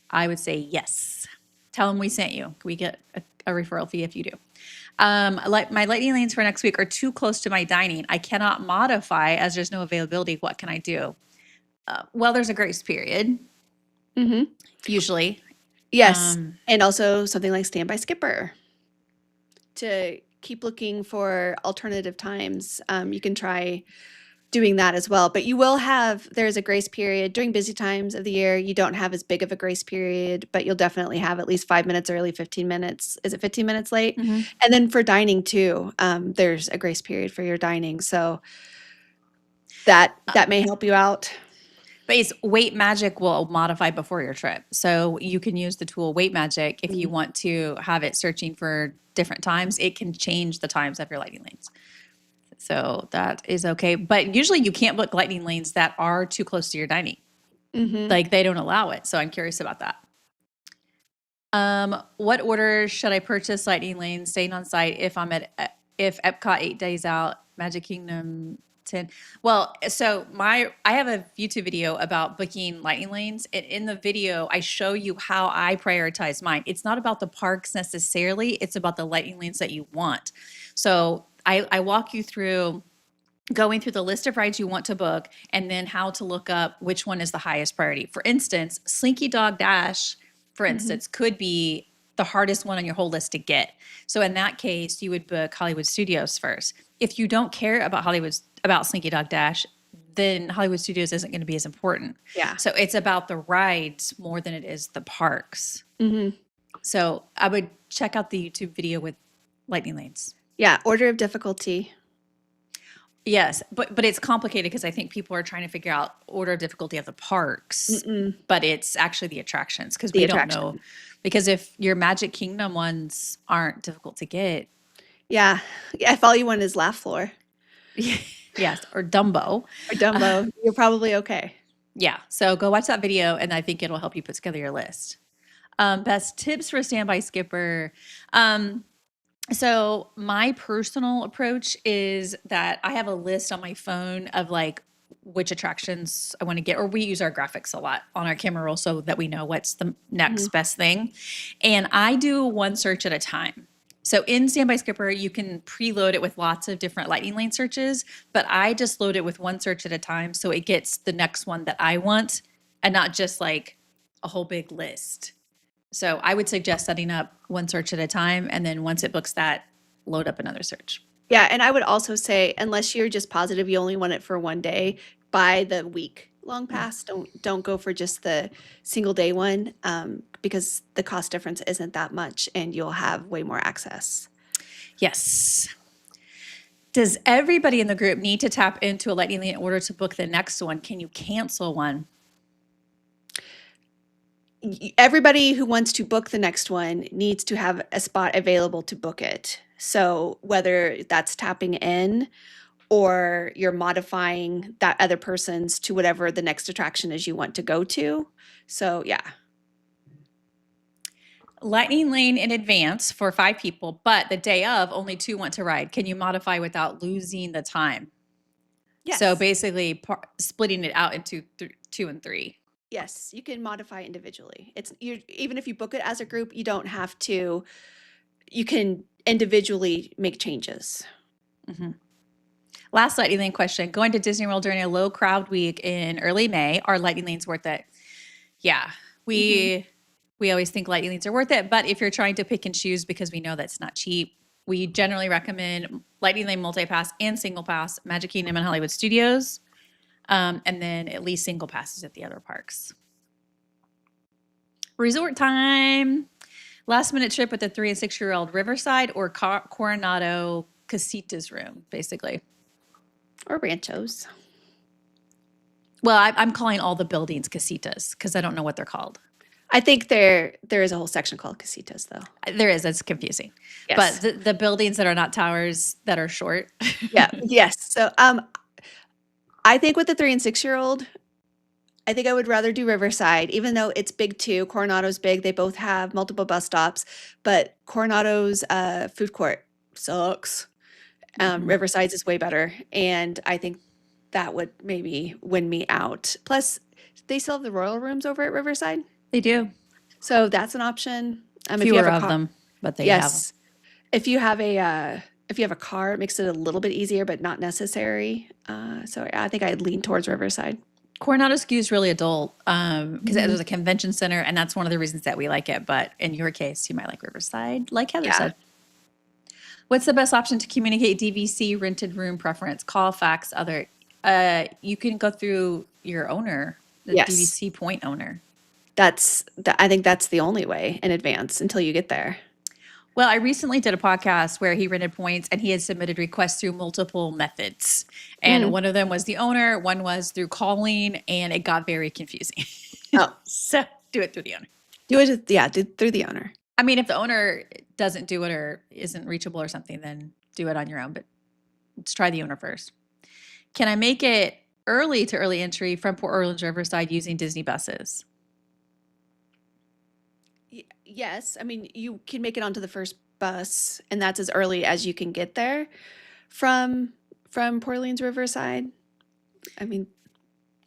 I would say yes. Tell them we sent you. We get a referral fee if you do. Like my lightning lanes for next week are too close to my dining. I cannot modify as there's no availability. What can I do? Well, there's a grace period Mhm. usually. Yes. Um, And also something like Standby Skipper to keep looking for alternative times. You can try doing that as well, but you will have there's a grace period during busy times of the year. You don't have as big of a grace period, but you'll definitely have at least 5 minutes early, 15 minutes. Is it 15 minutes late? mhm. And then for dining too, there's a grace period for your dining. So that Uh, that may help you out. But it's Weight Magic will modify before your trip. So you can use the tool Weight Magic if you Mm. want to have it searching for different times. It can change the times of your lightning lanes. So that is okay. But usually you can't book lightning lanes that are too close to your dining. Mhm. Like they don't allow it. So I'm curious about that. What order should I purchase lightning lanes staying on site if Epcot 8 days out, Magic Kingdom 10? Well, so I have a YouTube video about booking lightning lanes, and in the video I show you how I prioritize mine. It's not about the parks necessarily; it's about the lightning lanes that you want. So I walk you through going through the list of rides you want to book and then how to look up which one is the highest priority. For instance, Slinky Dog Dash, for Mhm. instance, could be the hardest one on your whole list to get. So in that case, you would book Hollywood Studios first. If you don't care about Slinky Dog Dash, then Hollywood Studios isn't going to be as important. Yeah. So it's about the rides more than it is the parks. Mhm. So I would check out the YouTube video with lightning lanes. Yeah, order of difficulty. Yes, but it's complicated because I think people are trying to figure out order of difficulty of the parks, Mm-mm. but it's actually the attractions because The we don't know. attraction. Because if your Magic Kingdom ones aren't difficult to get, Yeah. Yeah, if all you want is laugh floor yes, or Dumbo, or Dumbo, you're probably okay. yeah. So go watch that video, and I think it'll help you put together your list. Best tips for a standby skipper. So my personal approach is that I have a list on my phone of like which attractions I want to get, or we use our graphics a lot on our camera roll so that we know what's the next Mhm. best thing. And I do one search at a time. So in Standby Skipper, you can preload it with lots of different lightning lane searches, but I just load it with one search at a time so it gets the next one that I want and not just like a whole big list. So I would suggest setting up one search at a time, and then once it books that, load up another search. Yeah, and I would also say unless you're just positive you only want it for one day, buy the week long pass. Don't go for just the single day one, because the cost difference isn't that much and you'll have way more access. Yes. Does everybody in the group need to tap into a lightning lane in order to book the next one? Can you cancel one? Everybody who wants to book the next one needs to have a spot available to book it. So whether that's tapping in or you're modifying that other person's to whatever the next attraction is you want to go to. So yeah. Lightning lane in advance for 5 people, but the day of, only 2 want to ride. Can you modify without losing the time? So Yes. basically, splitting it out into 2 and 3. Yes, you can modify individually. It's you even if you book it as a group, you don't have to you can individually make changes. Mhm. Last lightning lane question. Going to Disney World during a low crowd week in early May, are lightning lanes worth it? Yeah, Mhm. we always think lightning lanes are worth it, but if you're trying to pick and choose because we know that's not cheap, we generally recommend lightning lane multi-pass and single pass, Magic Kingdom and Hollywood Studios, and then at least single passes at the other parks. Resort time. Last minute trip with a 3 and 6-year-old, Riverside or Coronado Casitas room, basically. Or ranchos. Well, I'm calling all the buildings casitas because I don't know what they're called. I think there is a whole section called casitas though. There is, it's confusing. Yes. But the buildings that are not towers that are short. Yeah. Yes. So I think with the 3 and 6-year-old, I think I would rather do Riverside, even though it's big too. Coronado's big. They both have multiple bus stops, but Coronado's food court sucks. Mhm. Riverside's is way better, and I think that would maybe win me out. Plus, they still have the royal rooms over at Riverside, They do. so that's an option. If you have Fewer a of car, them, but they have them. yes. If you have a car, it makes it a little bit easier, but not necessary. So yeah, I think I'd lean towards Riverside. Coronado skews really adult because Mhm. there's a convention center, and that's one of the reasons that we like it. But in your case, you might like Riverside, like Heather Yeah. said. What's the best option to communicate DVC rented room preference? Call, fax, other. You can go through your owner, the Yes. DVC point owner. I think that's the only way in advance until you get there. Well, I recently did a podcast where he rented points and he had submitted requests through multiple methods. And Mm. one of them was the owner, one was through calling, and it got very confusing. Oh, So do it through the owner. do through the owner. I mean, if the owner doesn't do it or isn't reachable or something, then do it on your own. But let's try the owner first. Can I make it early to early entry from Port Orleans Riverside using Disney buses? Yes, I mean, you can make it onto the first bus, and that's as early as you can get there from Port Orleans Riverside. I mean,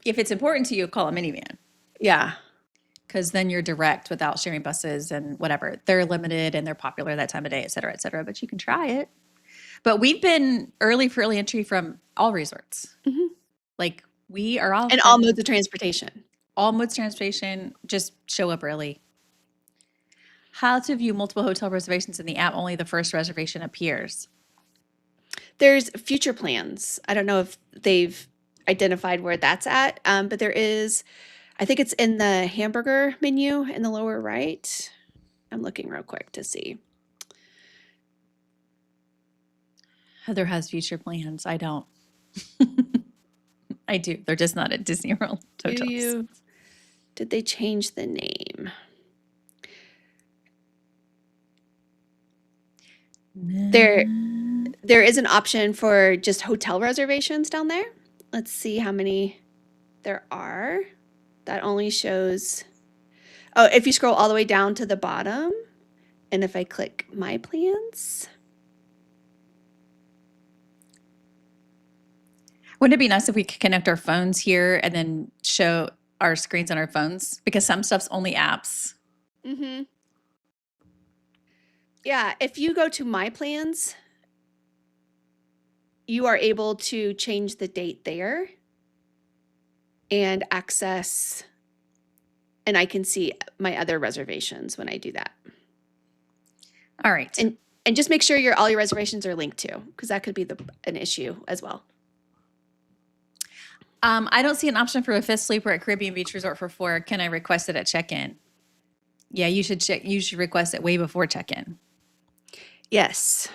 If it's important to you, call a minivan. yeah. Because then you're direct without sharing buses and whatever. They're limited and they're popular that time of day, et cetera, but you can try it. But we've been early for early entry from all resorts. Mhm. Like we are all And all modes of transportation. all modes of transportation, just show up early. How to view multiple hotel reservations in the app, only the first reservation appears. There's future plans. I don't know if they've identified where that's at, but there is, I think it's in the hamburger menu in the lower right. I'm looking real quick to see. Heather has future plans. I don't. I do. They're just not at Disney World hotels. Did they change the name? There is an option for just hotel reservations down there. Let's see how many there are. That only shows, oh, if you scroll all the way down to the bottom, and if I click my plans. Wouldn't it be nice if we could connect our phones here and then show our screens on our phones? Because some stuff's only apps. Mm-hmm. Yeah, if you go to my plans, you are able to change the date there and access, and I can see my other reservations when I do that. All right. And just make sure all your reservations are linked to, because that could be an issue as well. I don't see an option for a fifth sleeper at Caribbean Beach Resort for 4. Can I request it at check-in? Yeah, you should check. You should request it way before check-in. Yes.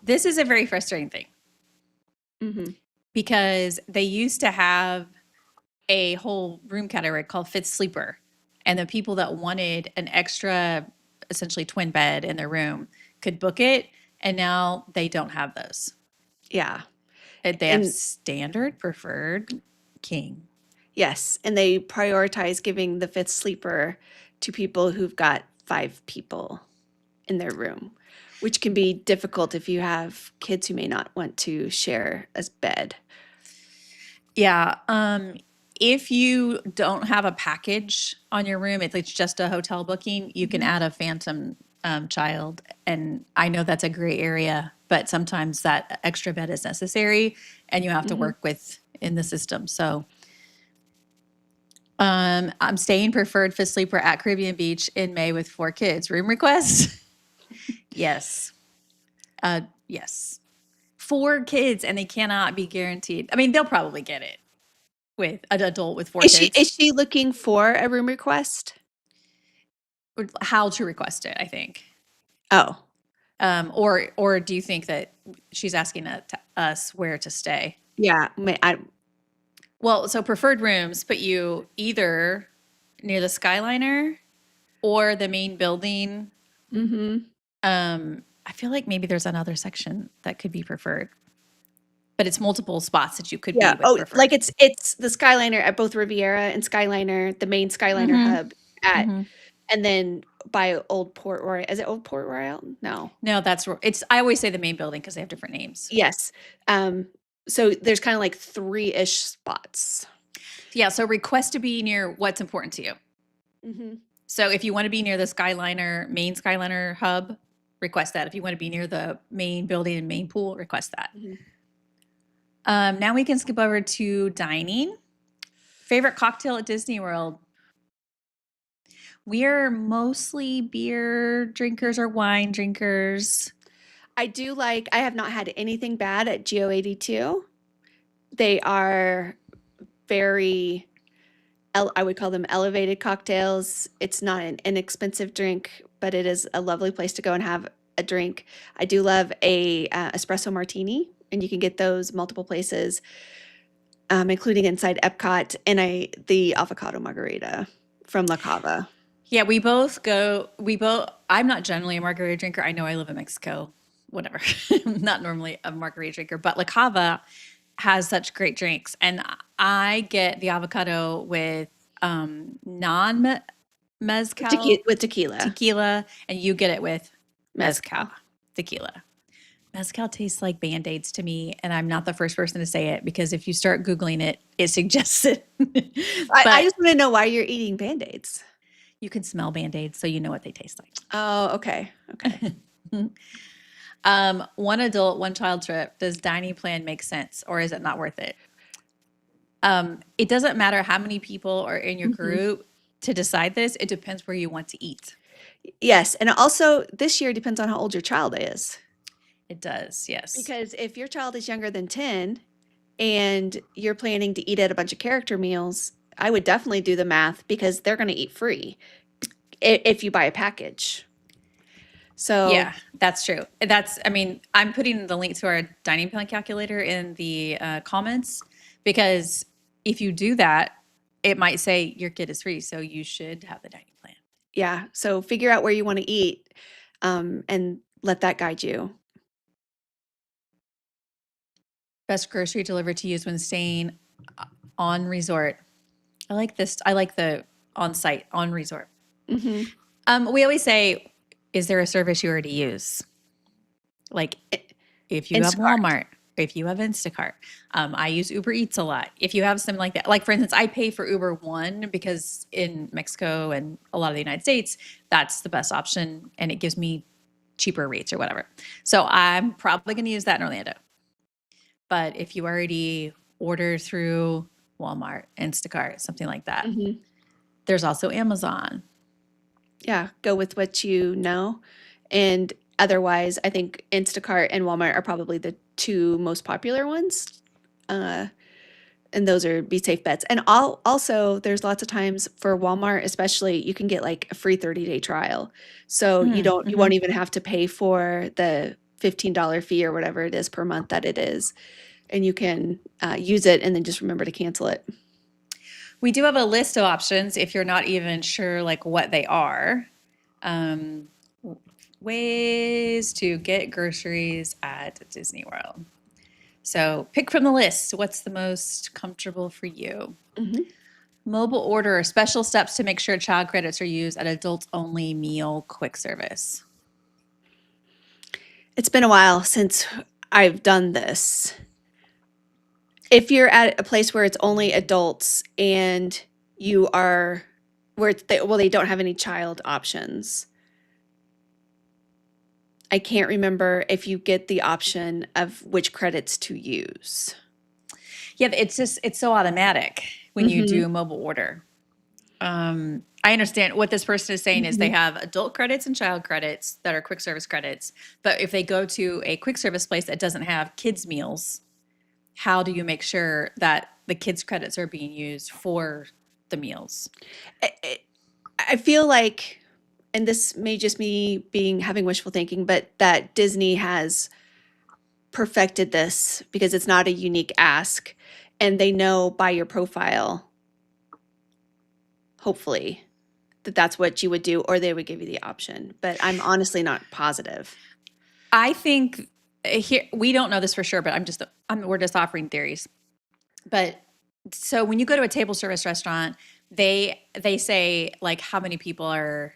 This is a very frustrating thing. Mm-hmm. Because they used to have a whole room category called fifth sleeper, and the people that wanted an extra, essentially twin bed in their room could book it, and now they don't have those. Yeah. They have standard, preferred, king. Yes, and they prioritize giving the fifth sleeper to people who've got 5 people in their room, which can be difficult if you have kids who may not want to share a bed. Yeah. If you don't have a package on your room, if it's just a hotel booking, you can add a phantom child. And I know that's a gray area, but sometimes that extra bed is necessary and you have to work in the system. So I'm staying preferred fifth sleeper at Caribbean Beach in May with 4 kids. Room request? Yes. Yes. 4 kids, and they cannot be guaranteed. I mean, they'll probably get it with an adult with 4 kids. Is she looking for a room request? How to request it, I think. Oh. Or do you think that she's asking us where to stay? Yeah. Well, so preferred rooms put you either near the Skyliner or the main building. Mm-hmm. I feel like maybe there's another section that could be preferred, but it's multiple spots that you could be with preferred. Like it's the Skyliner at both Riviera and Skyliner, the main Skyliner hub at, and then by Old Port Royal. Is it Old Port Royal? No, that's it's. I always say the main building because they have different names. Yes. So there's kind of like 3-ish spots. Yeah. So request to be near what's important to you. Mm-hmm. So if you want to be near the Skyliner, main Skyliner hub, request that. If you want to be near the main building and main pool, request that. Mm-hmm. Now we can skip over to dining. Favorite cocktail at Disney World? We are mostly beer drinkers or wine drinkers. I have not had anything bad at GO82. They are very, I would call them elevated cocktails. It's not an inexpensive drink. but it is a lovely place to go and have a drink. I do love a espresso martini, and you can get those multiple places, including inside Epcot, and the avocado margarita from La Cava. Yeah, I'm not generally a margarita drinker. I know I live in Mexico, whatever. I'm not normally a margarita drinker, but La Cava has such great drinks. And I get the avocado with non mezcal With tequila. tequila, and you get it with mezcal Mezcal. tequila. Mezcal tastes like Band-Aids to me, and I'm not the first person to say it because if you start Googling it, it suggests it. I But just want to know why you're eating Band-Aids. you can smell Band-Aids, so you know what they taste like. Oh, okay. Okay. One adult, one child trip. Does dining plan make sense, or is it not worth it? It doesn't matter how many people are in your Mhm. group to decide this. It depends where you want to eat. Yes, and also this year depends on how old your child is. It does, yes. Because if your child is younger than 10 and you're planning to eat at a bunch of character meals, I would definitely do the math because they're going to eat free if you buy a package. So, Yeah, that's true. I mean, I'm putting the link to our dining plan calculator in the comments because if you do that, it might say your kid is free, so you should have the dining plan. yeah, so figure out where you want to eat, and let that guide you. Best grocery delivered to use when staying on resort. I like this. I like the on site, on resort. Hmm. We always say, is there a service you already use? Like if you have Instacart. Walmart, if you have Instacart, I use Uber Eats a lot. If you have something like that, like for instance, I pay for Uber One because in Mexico and a lot of the United States, that's the best option and it gives me cheaper rates or whatever. So I'm probably going to use that in Orlando. But if you already order through Walmart, Instacart, something like that, Hmm. there's also Amazon. Yeah, go with what you know. And otherwise, I think Instacart and Walmart are probably the two most popular ones. Uh, and those are be safe bets. And also, there's lots of times for Walmart, especially, you can get like a free 30-day trial. So you Mm-hmm. won't even have to pay for the $15 fee or whatever it is per month that it is. And you can use it and then just remember to cancel it. We do have a list of options if you're not even sure like what they are. Um, ways to get groceries at Disney World. So pick from the list. What's the most comfortable for you? Hmm. Mobile order, special steps to make sure child credits are used at adults only meal quick service. It's been a while since I've done this. If you're at a place where it's only adults and you are where they don't have any child options. I can't remember if you get the option of which credits to use. Yeah, it's so automatic when you Mhm. do a mobile order. I understand what this person is saying is they Mhm. have adult credits and child credits that are quick service credits. But if they go to a quick service place that doesn't have kids meals, how do you make sure that the kids credits are being used for the meals? I feel like, and this may just me being having wishful thinking, but that Disney has perfected this because it's not a unique ask, and they know by your profile, hopefully, that that's what you would do, or they would give you the option. But I'm honestly not positive. I think here we don't know this for sure, but we're just offering theories. But so when you go to a table service restaurant, they say like how many people are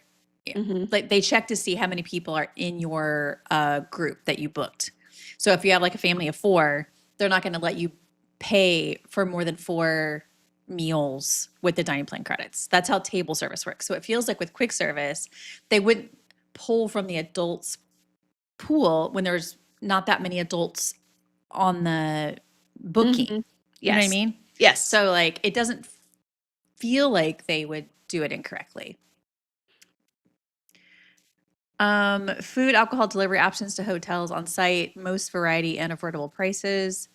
Hmm. like they check to see how many people are in your group that you booked. So if you have like a family of four, they're not going to let you pay for more than four meals with the dining plan credits. That's how table service works. So it feels like with quick service, they wouldn't pull from the adults pool when there's not that many adults on the booking. Hmm. You know what I Yes. mean? Yes. So like it doesn't feel like they would do it incorrectly. Food, alcohol delivery options to hotels on site, most variety and affordable prices.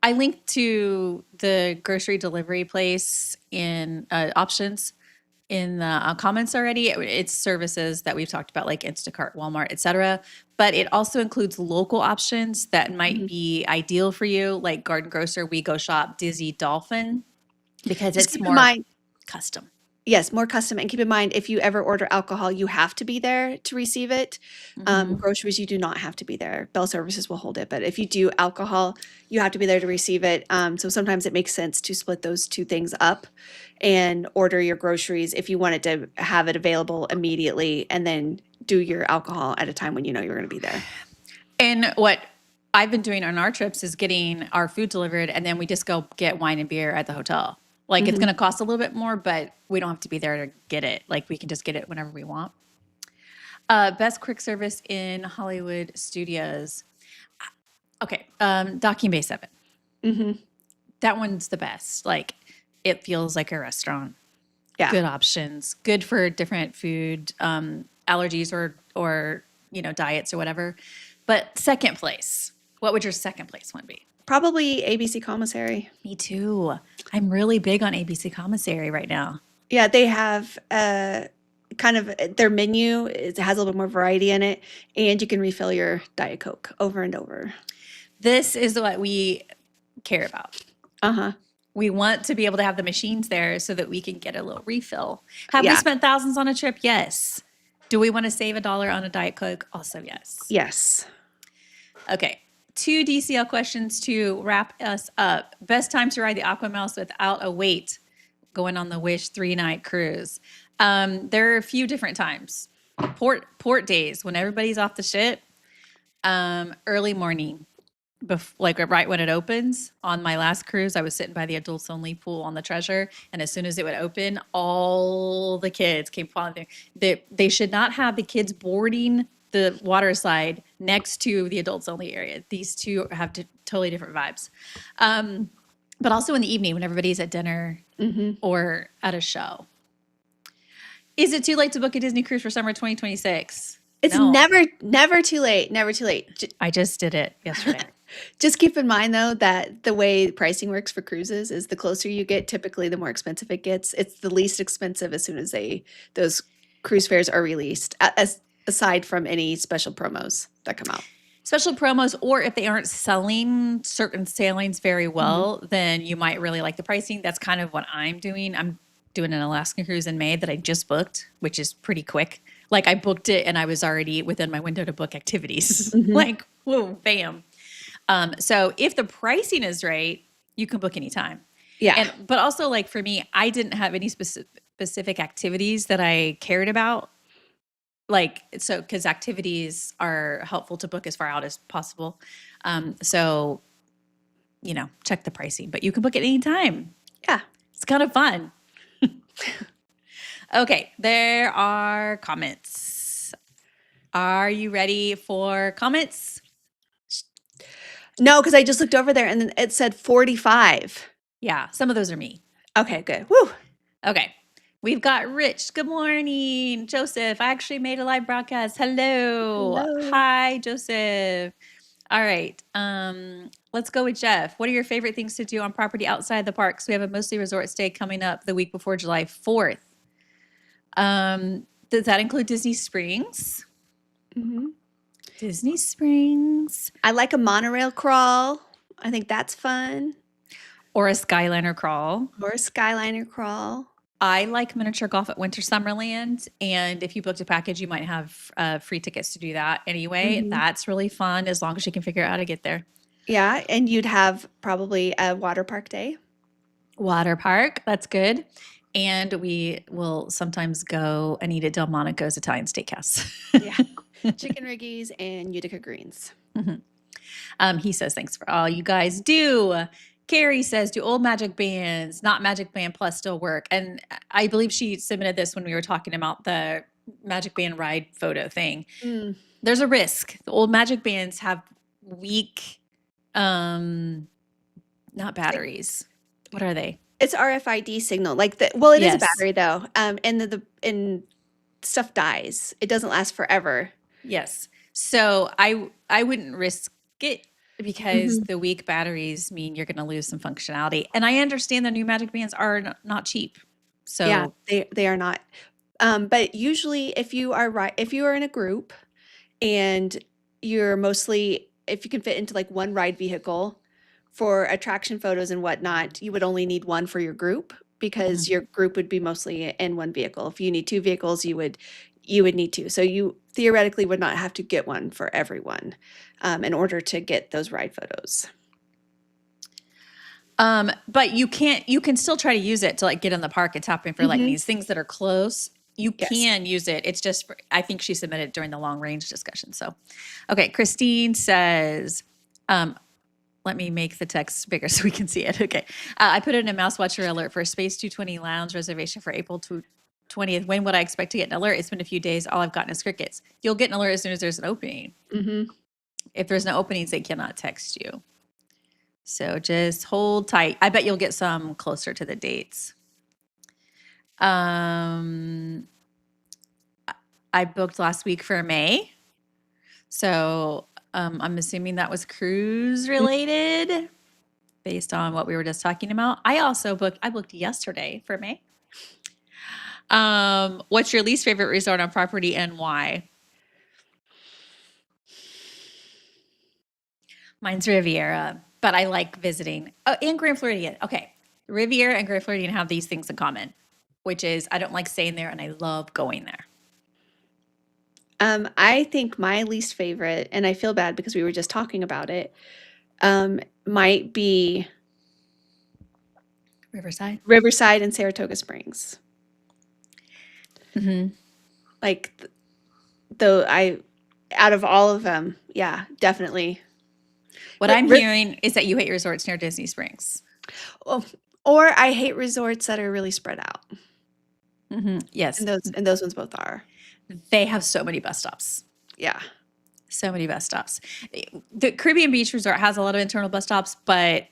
I linked to the grocery delivery place in options in the comments already. It's services that we've talked about, like Instacart, Walmart, etc. But it also includes local options that might Mhm. be ideal for you, like Garden Grocer, We Go Shop, Dizzy, Dolphin, because Just it's keep in more mind, custom. yes, more custom, and keep in mind, if you ever order alcohol, you have to be there to receive it. Hmm. Groceries, you do not have to be there. Bell Services will hold it, but if you do alcohol, you have to be there to receive it. So sometimes it makes sense to split those two things up and order your groceries if you wanted to have it available immediately, and then do your alcohol at a time when you know you're gonna be there. And what I've been doing on our trips is getting our food delivered, and then we just go get wine and beer at the hotel. Like it's Mhm. going to cost a little bit more, but we don't have to be there to get it. Like we can just get it whenever we want. Best quick service in Hollywood studios. Okay, Docking Bay 7. Mhm. That one's the best. Like it feels like a restaurant. Yeah. Good options. Good for different food allergies or diets or whatever. But second place, what would your second place one be? Probably ABC Commissary. Me too. I'm really big on ABC Commissary right now. Yeah, they have, kind of their menu it has a little bit more variety in it, and you can refill your Diet Coke over and over. This is what we care about. Uh-huh. We want to be able to have the machines there so that we can get a little refill. Have we Yeah. spent thousands on a trip? Yes. Do we want to save $1 on a Diet Coke? Also, yes. Yes. Okay. 2 DCL questions to wrap us up. Best time to ride the Aqua Mouse without a wait going on the Wish 3-night cruise. There are a few different times. Port days when everybody's off the ship. Early morning, like right when it opens. On my last cruise, I was sitting by the adults only pool on the Treasure, and as soon as it would open, all the kids came falling through. They should not have the kids boarding the water slide next to the adults only area. These two have totally different vibes. But also in the evening when everybody's at dinner Mhm. or at a show. Is it too late to book a Disney cruise for summer 2026? It's No, never too late, never too late. I just did it yesterday. Just keep in mind, though, that the way pricing works for cruises is the closer you get, typically, the more expensive it gets. It's the least expensive as soon as those cruise fares are released, aside from any special promos that come out. Special promos, or if they aren't selling certain sailings very Mhm. well, then you might really like the pricing. That's kind of what I'm doing. I'm doing an Alaskan cruise in May that I just booked, which is pretty quick. Like I booked it and I was already within my window to book activities. Mhm. Like, whoa, bam. So if the pricing is right, you can book anytime. Yeah. But also like for me, I didn't have any specific activities that I cared about. Like, so because activities are helpful to book as far out as possible. So, check the pricing, but you can book it anytime. Yeah. It's kind of fun. Okay, there are comments. Are you ready for comments? No, because I just looked over there and then it said 45. Yeah, some of those are me. Okay, good. Woo! Okay. We've got Rich. Good morning. Joseph. I actually made a live broadcast. Hello. Hello. Hi, Joseph. All right. Let's go with Jeff. What are your favorite things to do on property outside the parks? We have a mostly resort stay coming up the week before July 4th. Does that include Disney Springs? Mhm. Disney Springs. I like a monorail crawl. I think that's fun. Or a Skyliner crawl. Or a Skyliner crawl. I like miniature golf at Winter Summerland, and if you booked a package, you might have free tickets to do that anyway. Mhm. That's really fun as long as you can figure out how to get there. Yeah, and you'd have probably a water park day. Water park, that's good. And we will sometimes go and eat at Delmonico's Italian Steakhouse. Yeah. Chicken Riggies and Utica Greens. He says, thanks for all you guys do. Carrie says, do old Magic Bands, not Magic Band Plus, still work? And I believe she submitted this when we were talking about the Magic Band ride photo thing. Mm. There's a risk. The old Magic Bands have weak, not batteries. What are they? It's RFID signal. Well, it is a Yes. battery though. And stuff dies. It doesn't last forever. Yes. So I wouldn't risk it because Mhm. the weak batteries mean you're going to lose some functionality. And I understand the new Magic Bands are not cheap. Yeah, So, they are not. But usually if you are in a group and you're mostly if you can fit into like one ride vehicle for attraction photos and whatnot, you would only need one for your group mhm. because your group would be mostly in one vehicle. If you need two vehicles, you would need two. So you theoretically would not have to get one for everyone in order to get those ride photos. But you can still try to use it to like get in the park and tap in for like Hmm. these things that are close. You Yes. can use it. It's just, I think she submitted during the long range discussion. So, okay. Christine says, um, let me make the text bigger so we can see it. Okay. I put in a mouse watcher alert for Space 220 lounge reservation for April 20th. When would I expect to get an alert? It's been a few days. All I've gotten is crickets. You'll get an alert as soon as there's an opening. Hmm. If there's no openings, they cannot text you. So just hold tight. I bet you'll get some closer to the dates. Um, I booked last week for May. So I'm assuming that was cruise related based on what we were just talking about. I booked yesterday for May. What's your least favorite resort on property and why? Mine's Riviera, but I like visiting. Oh, and Grand Floridian. Okay. Riviera and Grand Floridian have these things in common, which is I don't like staying there and I love going there. I think my least favorite, and I feel bad because we were just talking about it, might be Riverside. Riverside and Saratoga Springs. Hmm. Like, though out of all of them, yeah, definitely. What Ri- I'm ri- hearing is that you hate resorts near Disney Springs. oh, or I hate resorts that are really spread out, Yes, and those ones both are. they have so many bus stops. Yeah. So many bus stops. The Caribbean Beach Resort has a lot of internal bus stops, but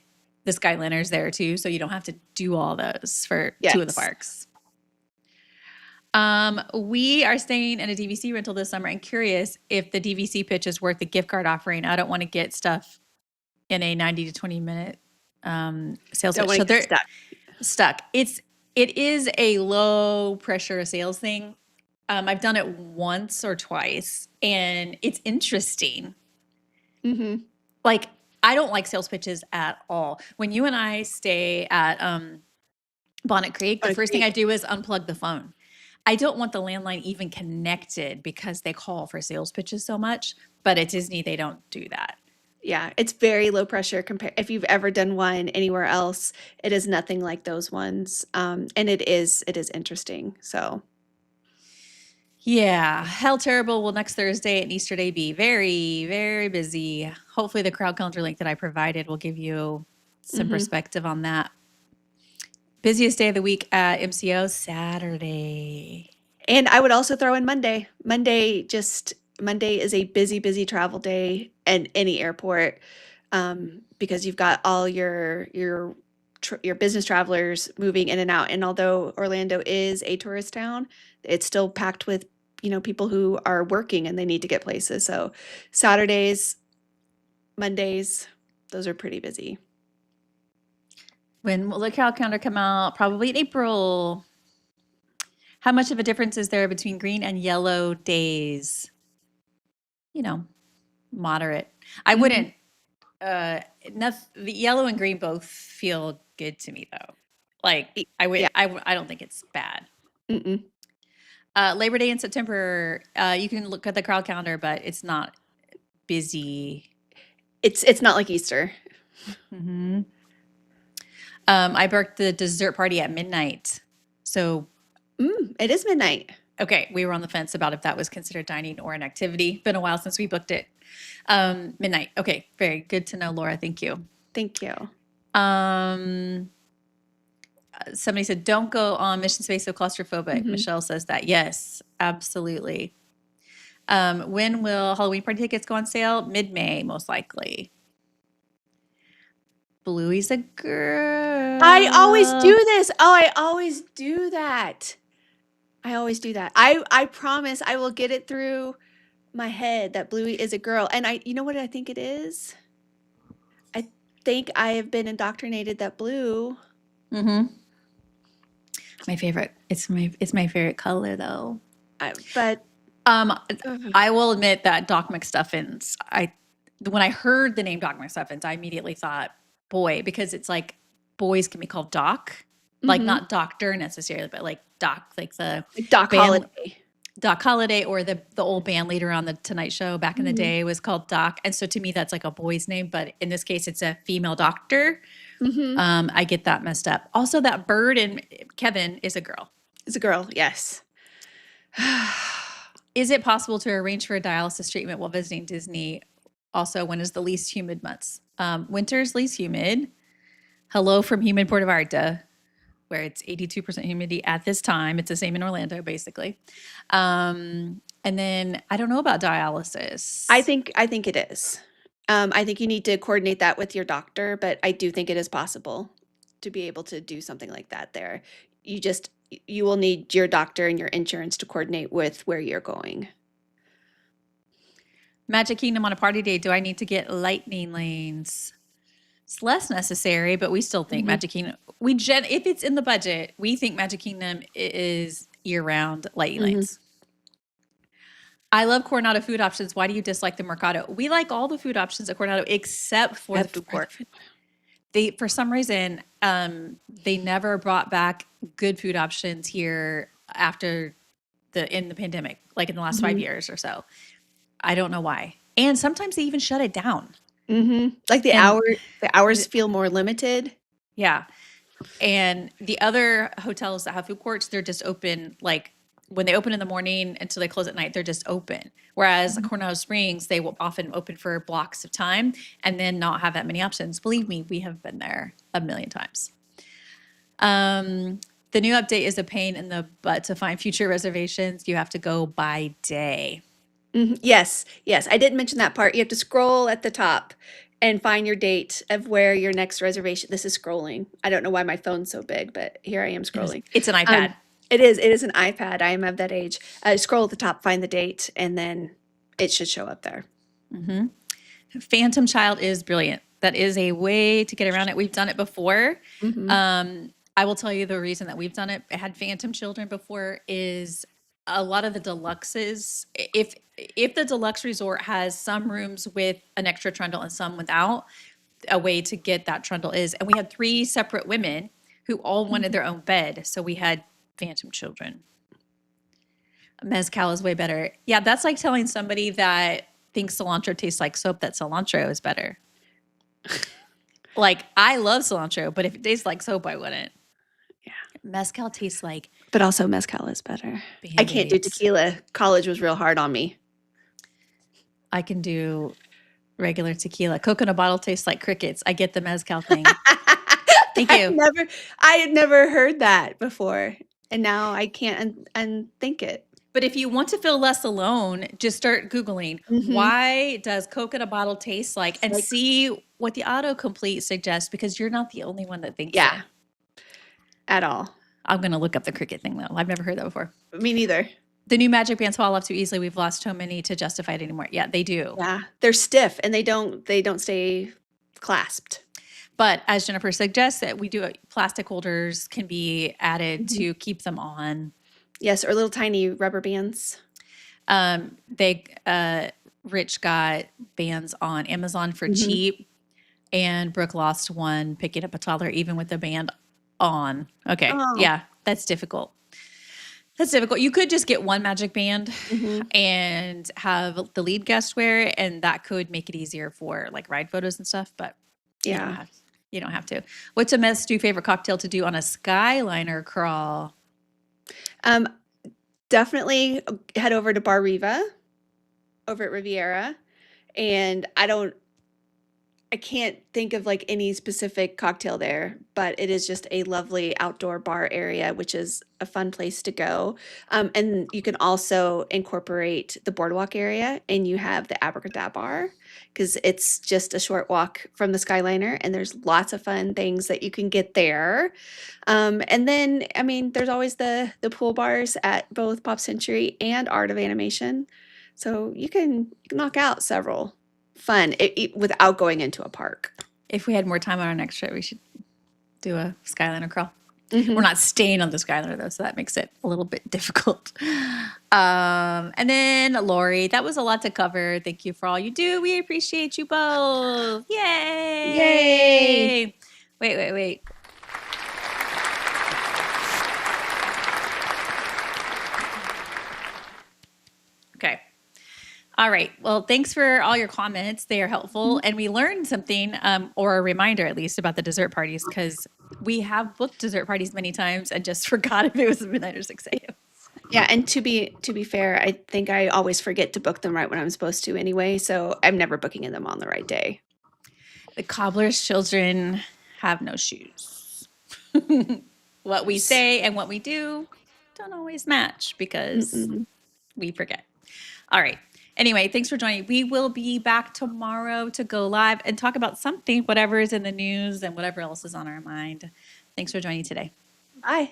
the Skyliner's there too, so you don't have to do all those for two of the Yes. parks. We are staying in a DVC rental this summer and curious if the DVC pitch is worth the gift card offering. I don't want to get stuff in a 90 to 20 minute sales Don't pitch. want So to get they're stuck. stuck. It is a low pressure sales thing. I've done it once or twice and it's interesting. Hmm. Like I don't like sales pitches at all. When you and I stay at Bonnet Creek, the On a first thing I creek. do is unplug the phone. I don't want the landline even connected because they call for sales pitches so much. But at Disney, they don't do that. Yeah, it's very low pressure compared if you've ever done one anywhere else, it is nothing like those ones. And it is interesting. So, Yeah, Hell Terrible will next Thursday and Easter Day be very, very busy. Hopefully, the crowd calendar link that I provided will give you some mhm. perspective on that. Busiest day of the week at MCO, Saturday. And I would also throw in Monday. Monday is a busy, busy travel day at any airport, because you've got all your business travelers moving in and out. And although Orlando is a tourist town, it's still packed with people who are working and they need to get places. So Saturdays, Mondays, those are pretty busy. When will the crowd calendar come out? Probably in April. How much of a difference is there between green and yellow days? You know, moderate. I Mhm. wouldn't. The yellow and green both feel good to me though. Like Y- I would. Yeah. I don't think it's bad. Mm-mm. Labor Day in September. You can look at the crowd calendar, but it's not busy. It's not like Easter. Hmm. I booked the dessert party at midnight. So It is midnight. okay, we were on the fence about if that was considered dining or an activity. Been a while since we booked it. Midnight. Okay, very good to know, Laura. Thank you. Thank you. Um, Somebody said, "Don't go on Mission Space so claustrophobic." Mhm. Michelle says that. Yes, absolutely. When will Halloween party tickets go on sale? Mid-May, most likely. Bluey's a I always do girl. this. Oh, I always do that. I always do that. I promise I will get it through my head that Bluey is a girl. And you know what I think it is? I think I have been indoctrinated that Blue Mm-hmm. My favorite. It's my favorite color though. But Um, ugh. I will admit that Doc McStuffins. When I heard the name Doc McStuffins, I immediately thought boy because it's like boys can be called Doc, like Mhm. not doctor necessarily, but like Doc, like the Like Doc band Holliday. Doc Holliday or the old band leader on the Tonight Show back in the Mhm. day was called Doc, and so to me that's like a boy's name, but in this case it's a female doctor. Mhm. I get that messed up. Also, that bird in Kevin is a girl. It's a girl, yes. Is it possible to arrange for a dialysis treatment while visiting Disney? Also, when is the least humid months? Winter's least humid. Hello from humid Puerto Vallarta, where it's 82% humidity at this time. It's the same in Orlando, basically. And then I don't know about dialysis. I think it is. I think you need to coordinate that with your doctor, but I do think it is possible to be able to do something like that there. You will need your doctor and your insurance to coordinate with where you're going. Magic Kingdom on a party day. Do I need to get lightning lanes? It's less necessary, but we still think Mhm. Magic Kingdom. If it's in the budget, we think Magic Kingdom is year round lightning Mhm. lanes. I love Coronado food options. Why do you dislike the Mercado? We like all the food options at Coronado except for the food court. They, for some reason, they never brought back good food options here after in the pandemic, like in the last 5 Mhm. years or so. I don't know why. And sometimes they even shut it down. Mhm. Like And the hours feel more limited. yeah, and the other hotels that have food courts, they're just open like when they open in the morning until they close at night, they're just open. Whereas Mhm. Coronado Springs, they will often open for blocks of time and then not have that many options. Believe me, we have been there a million times. The new update is a pain in the butt to find future reservations. You have to go by day. Mhm. Yes, yes, I didn't mention that part. You have to scroll at the top and find your date of where your next reservation this is scrolling. I don't know why my phone's so big, but here I am scrolling. It's an Um, iPad. it is an iPad. I am of that age. Scroll at the top, find the date, and then it should show up there. Phantom Child is brilliant. That is a way to get around it. We've done it before. Mhm. I will tell you the reason that we've done it. It had Phantom Children before is a lot of the deluxes. If the deluxe resort has some rooms with an extra trundle and some without, a way to get that trundle is, and we had three separate women who all wanted Mhm. their own bed, so we had Phantom Children. Mezcal is way better. Yeah, that's like telling somebody that thinks cilantro tastes like soap that cilantro is better. Like, I love cilantro, but if it tastes like soap, I wouldn't. Yeah. Mezcal tastes like But also mezcal is better. I can't do Band-Aids. tequila. College was real hard on me. I can do regular tequila. Coke in a bottle tastes like crickets. I get the mezcal thing. Thank I you. never I had never heard that before, and now I can't unthink it. But if you want to feel less alone, just start Googling, Mhm. why does Coke in a bottle taste like, It's and like see what the autocomplete suggests because you're not the only one that thinks it. yeah, at all. I'm going to look up the cricket thing though. I've never heard that before. Me neither. The new magic bands fall off too easily. We've lost so many to justify it anymore. Yeah, they do. Yeah, they're stiff and they don't stay clasped. But as Jennifer suggests, that we do plastic holders can be added Mhm. to keep them on. Yes, or little tiny rubber bands. They Rich got bands on Amazon for Mhm. cheap, and Brooke lost one picking up a toddler even with the band on. Okay, Oh. yeah, that's difficult. That's difficult. You could just get one magic band Mhm. and have the lead guest wear it, and that could make it easier for like ride photos and stuff. But you don't Yeah. have you don't have to. What's a must do favorite cocktail to do on a Skyliner crawl? Um, definitely head over to Bar Riva over at Riviera, and I can't think of like any specific cocktail there, but it is just a lovely outdoor bar area, which is a fun place to go. And you can also incorporate the boardwalk area, and you have the Abracadabra bar because it's just a short walk from the Skyliner, and there's lots of fun things that you can get there. And then, I mean, there's always the pool bars at both Pop Century and Art of Animation, so you can knock out several fun without going into a park. If we had more time on our next trip, we should do a Skyliner crawl. We're Mhm. not staying on the Skylar though, so that makes it a little bit difficult. And then Lori, that was a lot to cover. Thank you for all you do. We appreciate you both. Yay! Yay! Wait. Okay. All right. Well, thanks for all your comments. They are helpful. Mhm. And we learned something, or a reminder at least, about the dessert parties, because we have booked dessert parties many times and just forgot if it was midnight or 6 a.m. Yeah, and to be fair, I think I always forget to book them right when I'm supposed to anyway, so I'm never booking in them on the right day. The cobbler's children have no shoes. What we Yes. say and what we do don't always match because Mm-mm. we forget. All right. Anyway, thanks for joining. We will be back tomorrow to go live and talk about something, whatever is in the news and whatever else is on our mind. Thanks for joining today. Bye.